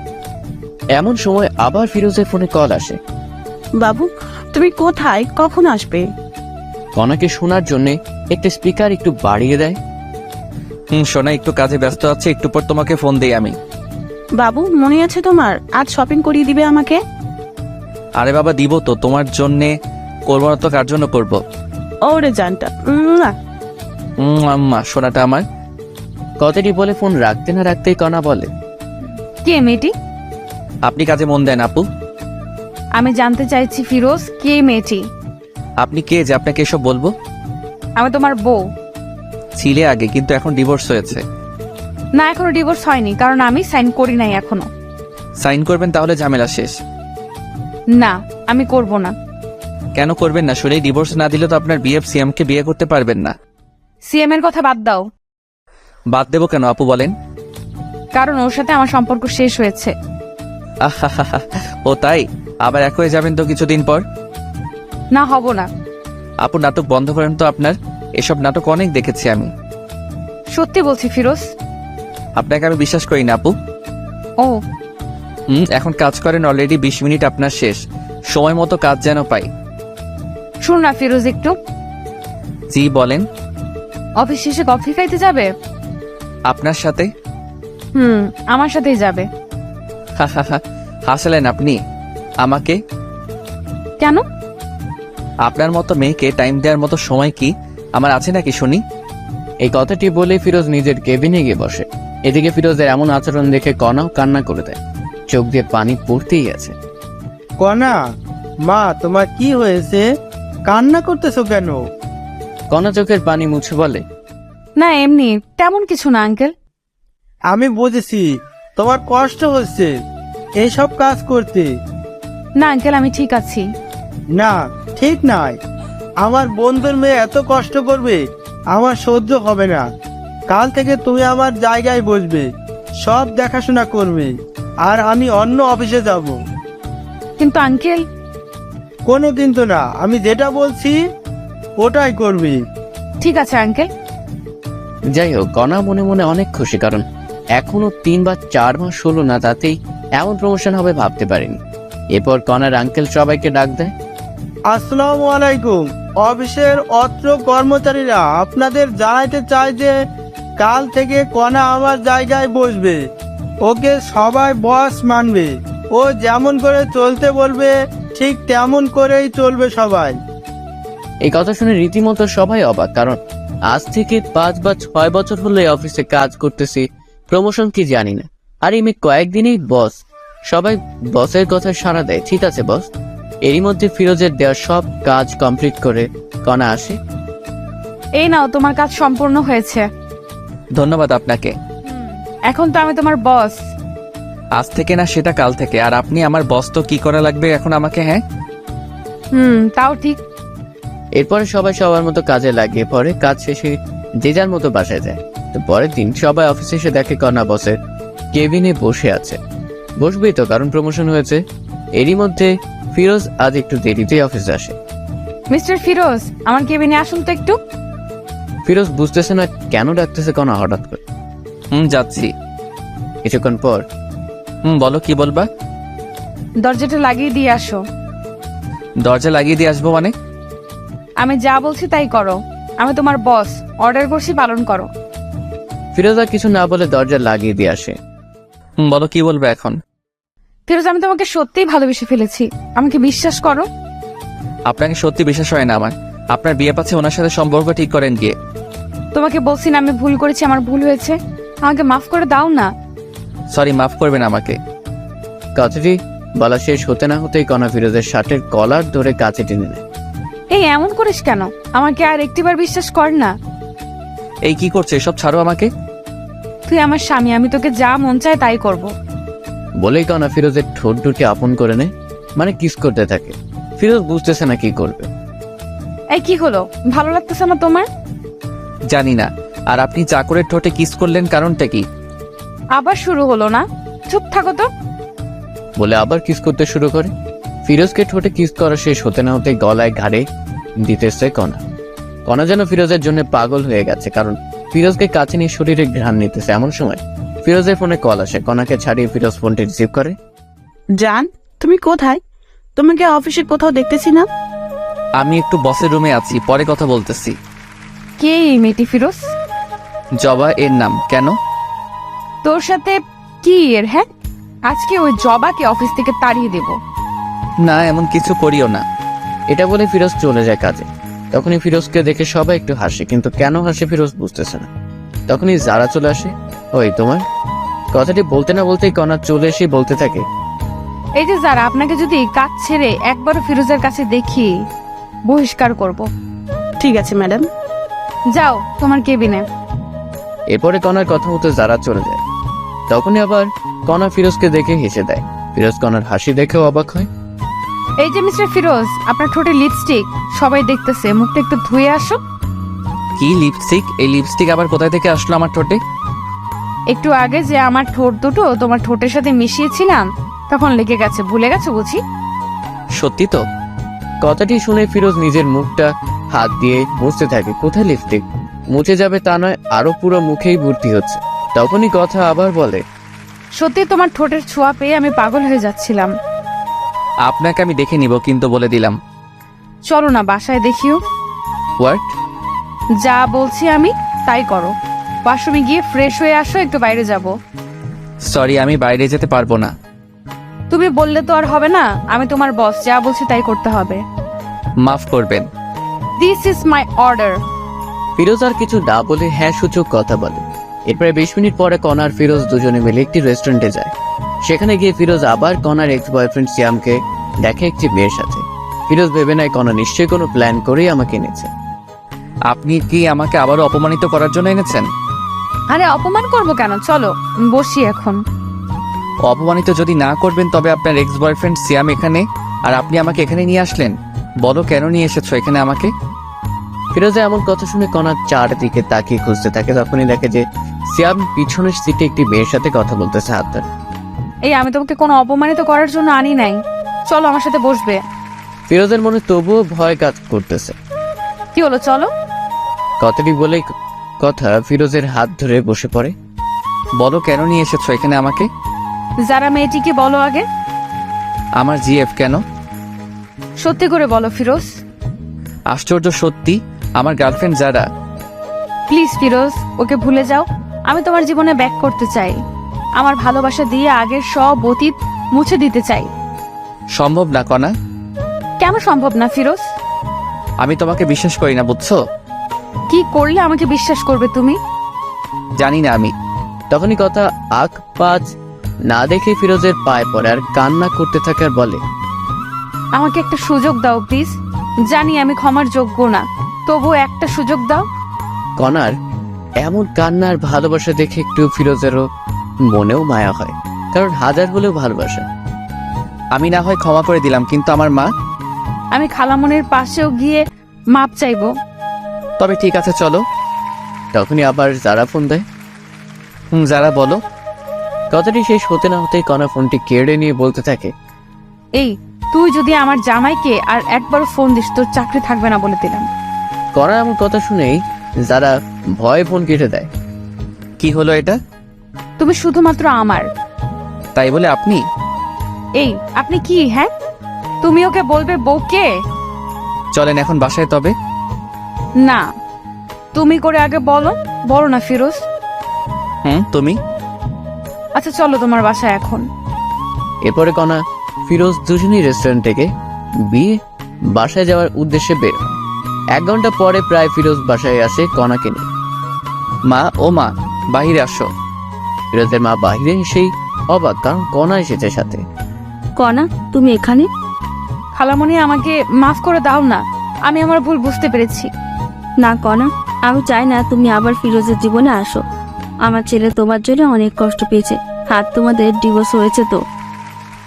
এমন সময় আবার ফিরোজের ফোনে কল আসে। বাবু, তুমি কোথায়, কখন আসবে? কণাকে শোনার জন্য একটা স্পিকার একটু বাড়িয়ে দেয়। সোনা, একটু কাজে ব্যস্ত আছে, একটু পর তোমাকে ফোন দেই আমি। বাবু, মনে আছে তোমার, আজ শপিং করিয়ে দিবে আমাকে? আরে বাবা, দিব তো, তোমার জন্যে করবো না তো কার জন্য করব? ওরে জানটা। আম্মা, সোনাটা আমার। কথাটি বলে ফোন রাখতে না রাখতেই কণা বলে, কে মেয়েটি? আপনি কাজে মন দেন আপু। আমি জানতে চাইছি ফিরোজ, কে মেয়েটি? আপনি কে যে আপনাকে এসব বলবো? আমি তোমার বউ। ছিলে আগে, কিন্তু এখন ডিভোর্স হয়েছে। না, এখনো ডিভোর্স হয়নি, কারণ আমি সাইন করি নাই এখনো। সাইন করবেন, তাহলে ঝামেলা শেষ। না, আমি করব না। কেন করবেন না? শুনেই ডিভোর্স না দিলে তো আপনার বিএফ সিএমকে বিয়ে করতে পারবেন না। সিএম এর কথা বাদ দাও। বাদ দেবো কেন আপু, বলেন? কারণ ওর সাথে আমার সম্পর্ক শেষ হয়েছে। আহা, ও তাই? আবার এক হয়ে যাবেন তো কিছুদিন পর। না, হব না। আপু, নাটক বন্ধ করেন তো আপনার। এসব নাটক অনেক দেখেছি আমি। সত্যি বলছি ফিরোজ। আপনাকে আমি বিশ্বাস করি না আপু। ও, এখন কাজ করেন, অলরেডি 20 মিনিট আপনার শেষ। সময় মতো কাজ যেন পাই। শুন না ফিরোজ, একটু। জি বলেন। অফিস শেষে কফি খাইতে যাবে? আপনার সাথে? আমার সাথেই যাবে। হাসালেন আপনি আমাকে। কেন? আপনার মতো মেয়েকে টাইম দেওয়ার মতো সময় কি আমার আছে নাকি শুনি? এই কথাটি বলে ফিরোজ নিজের কেবিনে গিয়ে বসে। এদিকে ফিরোজের এমন আচরণ দেখে কণাও কান্না করে দেয়, চোখ দিয়ে পানি পড়তেই আছে। কণা, মা তোমার কি হয়েছে? কান্না করতেছো কেন? কণা চোখের পানি মুছে বলে, না, এমনি, তেমন কিছু না আঙ্কেল। আমি বুঝেছি তোমার কষ্ট হচ্ছে এইসব কাজ করতে। না আঙ্কেল, আমি ঠিক আছি। না, ঠিক নয়। আমার বন্ধুর মেয়ে এত কষ্ট করবে আমার সহ্য হবে না। কাল থেকে তুমি আমার জায়গায় বসবে, সব দেখাশোনা করবে, আর আমি অন্য অফিসে যাব। কিন্তু আঙ্কেল। কোনো কিন্তু না, আমি যেটা বলছি ওটাই করবি। ঠিক আছে আঙ্কেল। যাই হোক, কণা মনে মনে অনেক খুশি, কারণ এখনো 3 বা 4 মাস হলো না, তাতেই এমন প্রমোশন হবে ভাবতে পারেনি। এরপর কণার আঙ্কেল সবাইকে ডাক দেয়। আসসালামু আলাইকুম। অফিসের অত্র কর্মচারীরা আপনাদের জানাইতে চায় যে কাল থেকে কণা আমার জায়গায় বসবে। ওকে সবাই বস মানবে। ও যেমন করে চলতে বলবে ঠিক তেমন করেই চলবে সবাই। এই কথা শুনে রীতিমতো সবাই অবাক, কারণ আজ থেকে 5 বা 6 বছর হলো এই অফিসে কাজ করতেছি, প্রমোশন কি জানি না, আর এই মেয়ে কয়েকদিনেই বস। সবাই বসের কথা সাড়া দেয়, ঠিক আছে বস। এরই মধ্যে ফিরোজের দেওয়া সব কাজ কমপ্লিট করে কণা আসে। এই নাও, তোমার কাজ সম্পূর্ণ হয়েছে। ধন্যবাদ আপনাকে। এখন তো আমি তোমার বস। আজ থেকে না, সেটা কাল থেকে। আর আপনি আমার বস, তো কি করা লাগবে এখন আমাকে? হ্যাঁ, তাও ঠিক। এরপরে সবাই সবার মতো কাজে লাগিয়ে পড়ে। কাজ শেষে যে যার মতো বাসায় যায়। তো পরের দিন সবাই অফিসে এসে দেখে কণা বসের কেবিনে বসে আছে। বসবেই তো, কারণ প্রমোশন হয়েছে। এরই মধ্যে ফিরোজ আজ একটু দেরিতে অফিসে আসে। মিস্টার ফিরোজ, আমার কেবিনে আসুন তো একটু। ফিরোজ বুঝতেছে না কেন ডাকতেছে কণা হঠাৎ করে। যাচ্ছি। কিছুক্ষণ পর, বলো, কি বলবা? দরজাটা লাগিয়ে দিয়ে আসো। দরজা লাগিয়ে দিয়ে আসবো মানে? আমি যা বলছি তাই করো। আমি তোমার বস, অর্ডার করছি, পালন করো। ফিরোজ আর কিছু না বলে দরজা লাগিয়ে দিয়ে আসে। বলো, কি বলবে এখন? ফিরোজ, আমি তোমাকে সত্যিই ভালোবেসে ফেলেছি, আমাকে বিশ্বাস করো। আপনাকে সত্যি বিশ্বাস হয় না আমার। আপনার বিয়ে পাচ্ছে, ওনার সাথে সম্পর্ক ঠিক করেন গিয়ে। তোমাকে বলছি না আমি ভুল করেছি, আমার ভুল হয়েছে, আমাকে মাফ করে দাও না। সরি, মাফ করবেন আমাকে। কথাটি বলা শেষ হতে না হতেই কণা ফিরোজের শার্টের কলার ধরে কাছে টেনে নেয়। এই এমন করিস কেন? আমাকে আর একটিবার বিশ্বাস কর না। এই কি করছে? এসব ছাড়ো আমাকে। তুই আমার স্বামী, আমি তোকে যা মন চায় তাই করব। বলেই কণা ফিরোজের ঠোঁট দুটি আপন করে নেয়, মানে কিস করতে থাকে। ফিরোজ বুঝতেছে না কি করবে। এই কি হলো, ভালো লাগতেছে না তোমার? জানি না। আর আপনি চাকরের ঠোঁটে কিস করলেন, কারণটা কি? আবার শুরু হলো না? চুপ থাকো তো। বলে আবার কিস করতে শুরু করে। ফিরোজকে ঠোঁটে কিস করা শেষ হতে না হতে গলায় ঘাড়ে দিতেছে কণা। কণা যেন ফিরোজের জন্য পাগল হয়ে গেছে, কারণ ফিরোজকে কাছে নিয়ে শরীরে ঘ্রাণ নিতেছে। এমন সময় ফিরোজের ফোনে কল আসে। কণাকে ছাড়িয়ে ফিরোজ ফোনটি রিসিভ করে। জান, তুমি কোথায়? তোমাকে অফিসে কোথাও দেখতেছি না। আমি একটু বসের রুমে আছি, পরে কথা বলতেছি। কে এই মেয়েটি ফিরোজ? জবা এর নাম। কেন? তোর সাথে কি এর? হ্যাঁ, আজকে ওই জবাকে অফিস থেকে তাড়িয়ে দেব। না, এমন কিছু করিও না। এটা বলে ফিরোজ চলে যায় কাজে। তখনই ফিরোজকে দেখে সবাই একটু হাসে, কিন্তু কেন হাসে ফিরোজ বুঝতেছে না। তখনই যারা চলে আসে। ওই তোমার কথাটি বলতে না বলতেই কণা চলে এসে বলতে থাকে, এই যে যারা, আপনাকে যদি কাজ ছেড়ে একবারও ফিরোজের কাছে দেখি বহিষ্কার করব। ঠিক আছে ম্যাডাম। যাও তোমার কেবিনে। এরপরে কণার কথা মতো যারা চলে যায়। তখনই আবার কণা ফিরোজকে দেখে হেসে দেয়। ফিরোজ কণার হাসি দেখেও অবাক হয়। এই যে মিস্টার ফিরোজ, আপনার ঠোঁটে লিপস্টিক, সবাই দেখতেছে, মুখটা একটু ধুয়ে আসো। কি লিপস্টিক? এই লিপস্টিক আবার কোথায় থেকে আসলো আমার ঠোঁটে? একটু আগে যে আমার ঠোঁট দুটো তোমার ঠোঁটের সাথে মিশিয়েছিলাম, তখন লেগে গেছে, ভুলে গেছো বুঝি? সত্যি তো? কথাটি শুনে ফিরোজ নিজের মুখটা হাত দিয়ে মুছতে থাকে। কোথায় লিপস্টিক? মুছে যাবে তা নয়, আরো পুরো মুখেই ভর্তি হচ্ছে। তখনই কথা আবার বলে, সত্যি তোমার ঠোঁটের ছোঁয়া পেয়ে আমি পাগল হয়ে যাচ্ছিলাম। আপনাকে আমি দেখে নিব, কিন্তু বলে দিলাম। চলো না বাসায় দেখিও। হোয়াট? যা বলছি আমি তাই করো। ওয়াশরুমে গিয়ে ফ্রেশ হয়ে আসো, একটু বাইরে যাব। সরি, আমি বাইরে যেতে পারবো না। তুমি বললে তো আর হবে না, আমি তোমার বস, যা বলছি তাই করতে হবে। মাফ করবেন। This is my order. Firoz আর কিছু না বলে হ্যাঁ সূচক কথা বলে। এরপরে 20 মিনিট পরে কণা আর ফিরোজ দুজনে মিলে একটি রেস্টুরেন্টে যায়। সেখানে গিয়ে ফিরোজ আবার কণার এক্স বয়ফ্রেন্ড সিয়ামকে দেখে একটি মেয়ের সাথে। ফিরোজ ভেবে নেয় কণা নিশ্চয়ই কোনো প্ল্যান করেই আমাকে এনেছে। আপনি কি আমাকে আবারও অপমানিত করার জন্য এনেছেন? আরে অপমান করব কেন, চলো বসি এখন। অপমানিত যদি না করবেন তবে আপনার এক্স বয়ফ্রেন্ড সিয়াম এখানে, আর আপনি আমাকে এখানে নিয়ে আসলেন। বলো কেন নিয়ে এসেছো এখানে আমাকে? ফিরোজা এমন কথা শুনে কণা চারদিকে তাকিয়ে খুঁজতে থাকে। তখনই দেখে যে সিয়াম পিছনের সিটে একটি মেয়ের সাথে কথা বলতেছে হাত ধরে। এই আমি তোমাকে কোনো অপমানিত করার জন্য আনি নাই, চলো আমার সাথে বসবে। ফিরোজের মনে তবুও ভয় কাজ করতেছে। কি হলো, চলো। কথাটি বলেই কথা ফিরোজের হাত ধরে বসে পড়ে। বলো কেন নিয়ে এসেছো এখানে আমাকে? যারা মেয়েটিকে বলো আগে। আমার জিএফ কেন? সত্যি করে বলো ফিরোজ। আশ্চর্য, সত্যি আমার গার্লফ্রেন্ড যারা। প্লিজ ফিরোজ, ওকে ভুলে যাও। আমি তোমার জীবনে ব্যাক করতে চাই। আমার ভালোবাসা দিয়ে আগের সব অতীত মুছে দিতে চাই। সম্ভব না কণা। কেন সম্ভব না ফিরোজ? আমি তোমাকে বিশ্বাস করি না, বুঝছো? কি করলে আমাকে বিশ্বাস করবে তুমি? জানি না আমি। তখনই কথা আখ পাঁচ না দেখে ফিরোজের পায়ে পড়ে আর কান্না করতে থাকে আর বলে, আমাকে একটা সুযোগ দাও প্লিজ। জানি আমি ক্ষমার যোগ্য না, তবু একটা সুযোগ দাও। কণার এমন কান্নার ভালোবাসা দেখে একটু ফিরোজেরও মনেও মায়া হয়, কারণ হাজার হলেও ভালোবাসা। আমি না হয় ক্ষমা করে দিলাম, কিন্তু আমার মা। আমি খালামনের পাশেও গিয়ে মাপ চাইবো। তবে ঠিক আছে, চলো। তখনই আবার যারা ফোন দেয়। যারা বলো। কথাটি শেষ হতে না হতেই কণা ফোনটি কেড়ে নিয়ে বলতে থাকে, এই তুই যদি আমার জামাইকে আর একবার ফোন দিস, তোর চাকরি থাকবে না বলে দিলাম। কণা এমন কথা শুনেই যারা ভয়ে ফোন কেটে দেয়। কি হলো এটা? তুমি শুধুমাত্র আমার। তাই বলে আপনি? এই আপনি কি? হ্যাঁ, তুমি ওকে বলবে বউকে? চলেন এখন বাসায় তবে। না, তুমি করে আগে বলো। বলো না ফিরোজ। তুমি। আচ্ছা চলো তোমার বাসায় এখন। এরপরে কণা ফিরোজ দুজনই রেস্টুরেন্ট থেকে বিয়ে বাসায় যাওয়ার উদ্দেশ্যে বের হয়। 1 ঘন্টা পরে প্রায় ফিরোজ বাসায় আসে কণাকে নিয়ে। মা, ও মা, বাহিরে আসো। ফিরোজের মা বাহিরে এসেই অবাক, কারণ কণা এসেছে সাথে। কণা, তুমি এখানে? খালামণি, আমাকে মাফ করে দাও না, আমি আমার ভুল বুঝতে পেরেছি। না কণা, আমি চাই না তুমি আবার ফিরোজের জীবনে আসো। আমার ছেলে তোমার জন্য অনেক কষ্ট পেয়েছে। আর তোমাদের ডিভোর্স হয়েছে তো?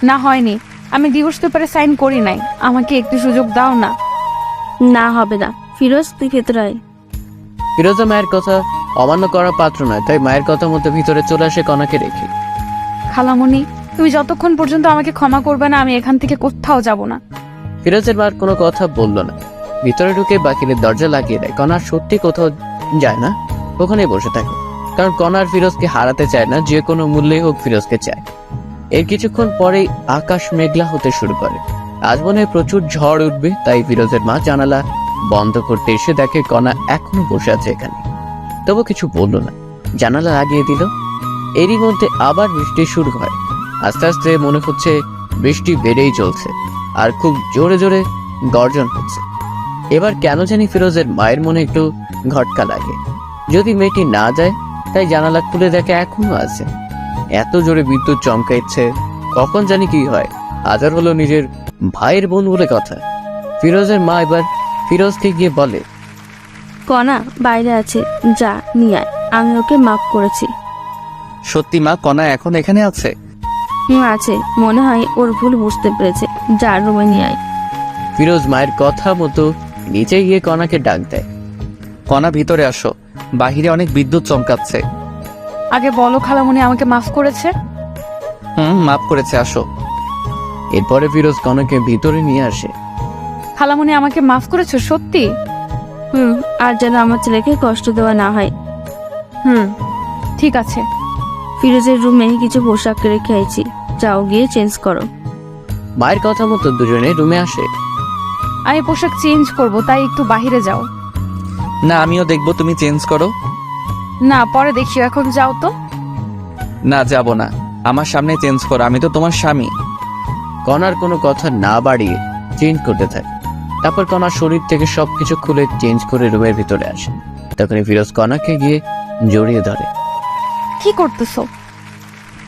না হয়নি, আমি ডিভোর্স পেপারে সাইন করি নাই। আমাকে একটু সুযোগ দাও না। না হবে না। ফিরোজ, তুই ভেতরে আয়। ফিরোজা মায়ের কথা অমান্য করার পাত্র নয়, তাই মায়ের কথা মতো ভিতরে চলে আসে কণাকে রেখে। খালামণি, তুমি যতক্ষণ পর্যন্ত আমাকে ক্ষমা করবে না আমি এখান থেকে কোথাও যাব না। ফিরোজের মা আর কোনো কথা বলল না। ভিতরে ঢুকে বাকিরের দরজা লাগিয়ে দেয়। কণার সত্যি কোথাও যায় না, ওখানে বসে থাকে। কারণ কণার ফিরোজকে হারাতে চায় না, যে কোনো মূল্যে হোক ফিরোজকে চায়। এর কিছুক্ষণ পরেই আকাশ মেঘলা হতে শুরু করে। আজ মনে হয় প্রচুর ঝড় উঠবে, তাই ফিরোজের মা জানালা বন্ধ করতে এসে দেখে কণা এখনো বসে আছে এখানে। তবু কিছু বলল না, জানালা লাগিয়ে দিল। এরই মধ্যে আবার বৃষ্টি শুরু হয়। আস্তে আস্তে মনে হচ্ছে বৃষ্টি বেড়েই চলছে, আর খুব জোরে জোরে গর্জন হচ্ছে। এবার কেন জানি ফিরোজের মায়ের মনে একটু ঘটকা লাগে। যদি মেয়েটি না যায়, তাই জানালা খুলে দেখে এখনো আছে। এত জোরে বিদ্যুৎ চমকাইছে, কখন জানি কি হয়। হাজার হলো নিজের ভাইয়ের বোন বলে কথা। ফিরোজের মা এবার ফিরোজকে গিয়ে বলে, কণা বাইরে আছে, যা নিয়ে আয়, আমি ওকে মাফ করেছি। সত্যি মা, কণা এখন এখানে আছে? আছে, মনে হয় ওর ভুল বুঝতে পেরেছে, যা রুমে নিয়ে আয়। ফিরোজ মায়ের কথা মতো নিচে গিয়ে কণাকে ডাক দেয়। কণা ভিতরে আসো, বাহিরে অনেক বিদ্যুৎ চমকাচ্ছে। আগে বলো খালামণি আমাকে মাফ করেছে? মাফ করেছে, আসো। এরপরে ফিরোজ কণাকে ভিতরে নিয়ে আসে। খালামণি আমাকে মাফ করেছো সত্যি? আর যেন আমার ছেলেকে কষ্ট দেওয়া না হয়। ঠিক আছে। ফিরোজের রুমে কিছু পোশাক রেখে আইছি, যাও গিয়ে চেঞ্জ করো। মায়ের কথা মতো দুজনে রুমে আসে। আমি পোশাক চেঞ্জ করব, তাই একটু বাইরে যাও। না, আমিও দেখবো তুমি চেঞ্জ করো। না, পরে দেখিও, এখন যাও তো। না, যাব না, আমার সামনে চেঞ্জ করো, আমি তো তোমার স্বামী। কণার কোনো কথা না বাড়িয়ে চেঞ্জ করতে থাকে। তারপর কণার শরীর থেকে সবকিছু খুলে চেঞ্জ করে রুমের ভিতরে আসে। তখনই ফিরোজ কণাকে গিয়ে জড়িয়ে ধরে। কি করতেছো?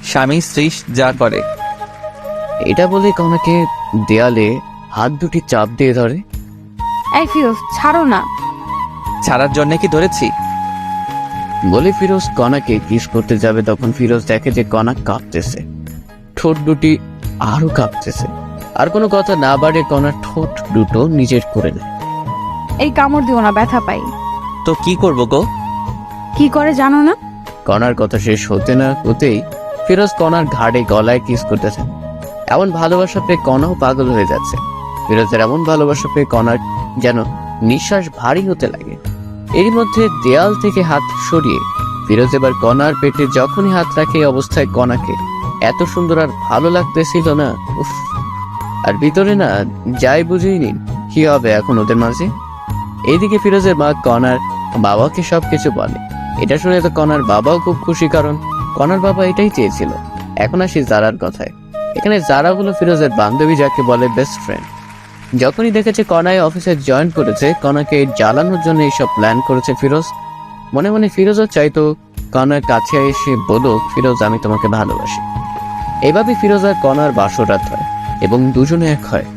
স্বামী স্ত্রী যা করে। এটা বলে কণাকে দেয়ালে হাত দুটি চাপ দিয়ে ধরে। এই ফিরোজ, ছাড়ো না। ছাড়ার জন্য কি ধরেছি? বলে ফিরোজ কণাকে কিস করতে যাবে, তখন ফিরোজ দেখে যে কণা কাঁপতেছে, ঠোঁট দুটি আরো কাঁপতেছে। আর কোনো কথা না বাড়িয়ে কণার ঠোঁট দুটো নিজের করে নেয়। এই কামড় দিও না, ব্যথা পাই। তো কি করবো গো? কি করে জানো না? কণার কথা শেষ হতে না হতেই ফিরোজ কণার ঘাড়ে গলায় কিস করতেছে। এমন ভালোবাসা পেয়ে কণাও পাগল হয়ে যাচ্ছে। ফিরোজের এমন ভালোবাসা পেয়ে কণার যেন নিঃশ্বাস ভারী হতে লাগে। এরই মধ্যে দেয়াল থেকে হাত সরিয়ে ফিরোজ এবার কণার পেটে যখনই হাত রাখে, এই অবস্থায় কণাকে এত সুন্দর আর ভালো লাগতেছিল না। উফ! আর ভিতরে না যাই বুঝেই নিন কি হবে এখন ওদের মাঝে। এইদিকে ফিরোজের মা কণার বাবাকে সবকিছু বলে। এটা শুনে তো কণার বাবাও খুব খুশি, কারণ কণার বাবা এটাই চেয়েছিল। এখন আসি জারার কথায়। এখানে জারা হলো ফিরোজের বান্ধবী, যাকে বলে বেস্ট ফ্রেন্ড। যখনই দেখেছে কণায় অফিসে জয়েন করেছে, কণাকে জ্বালানোর জন্য এইসব প্ল্যান করেছে ফিরোজ। মনে মনে ফিরোজও চাইতো কণার কাছে এসে বলুক, ফিরোজ আমি তোমাকে ভালোবাসি। এভাবে ফিরোজ আর কণার বাসরাত হয় এবং দুজনে এক হয়।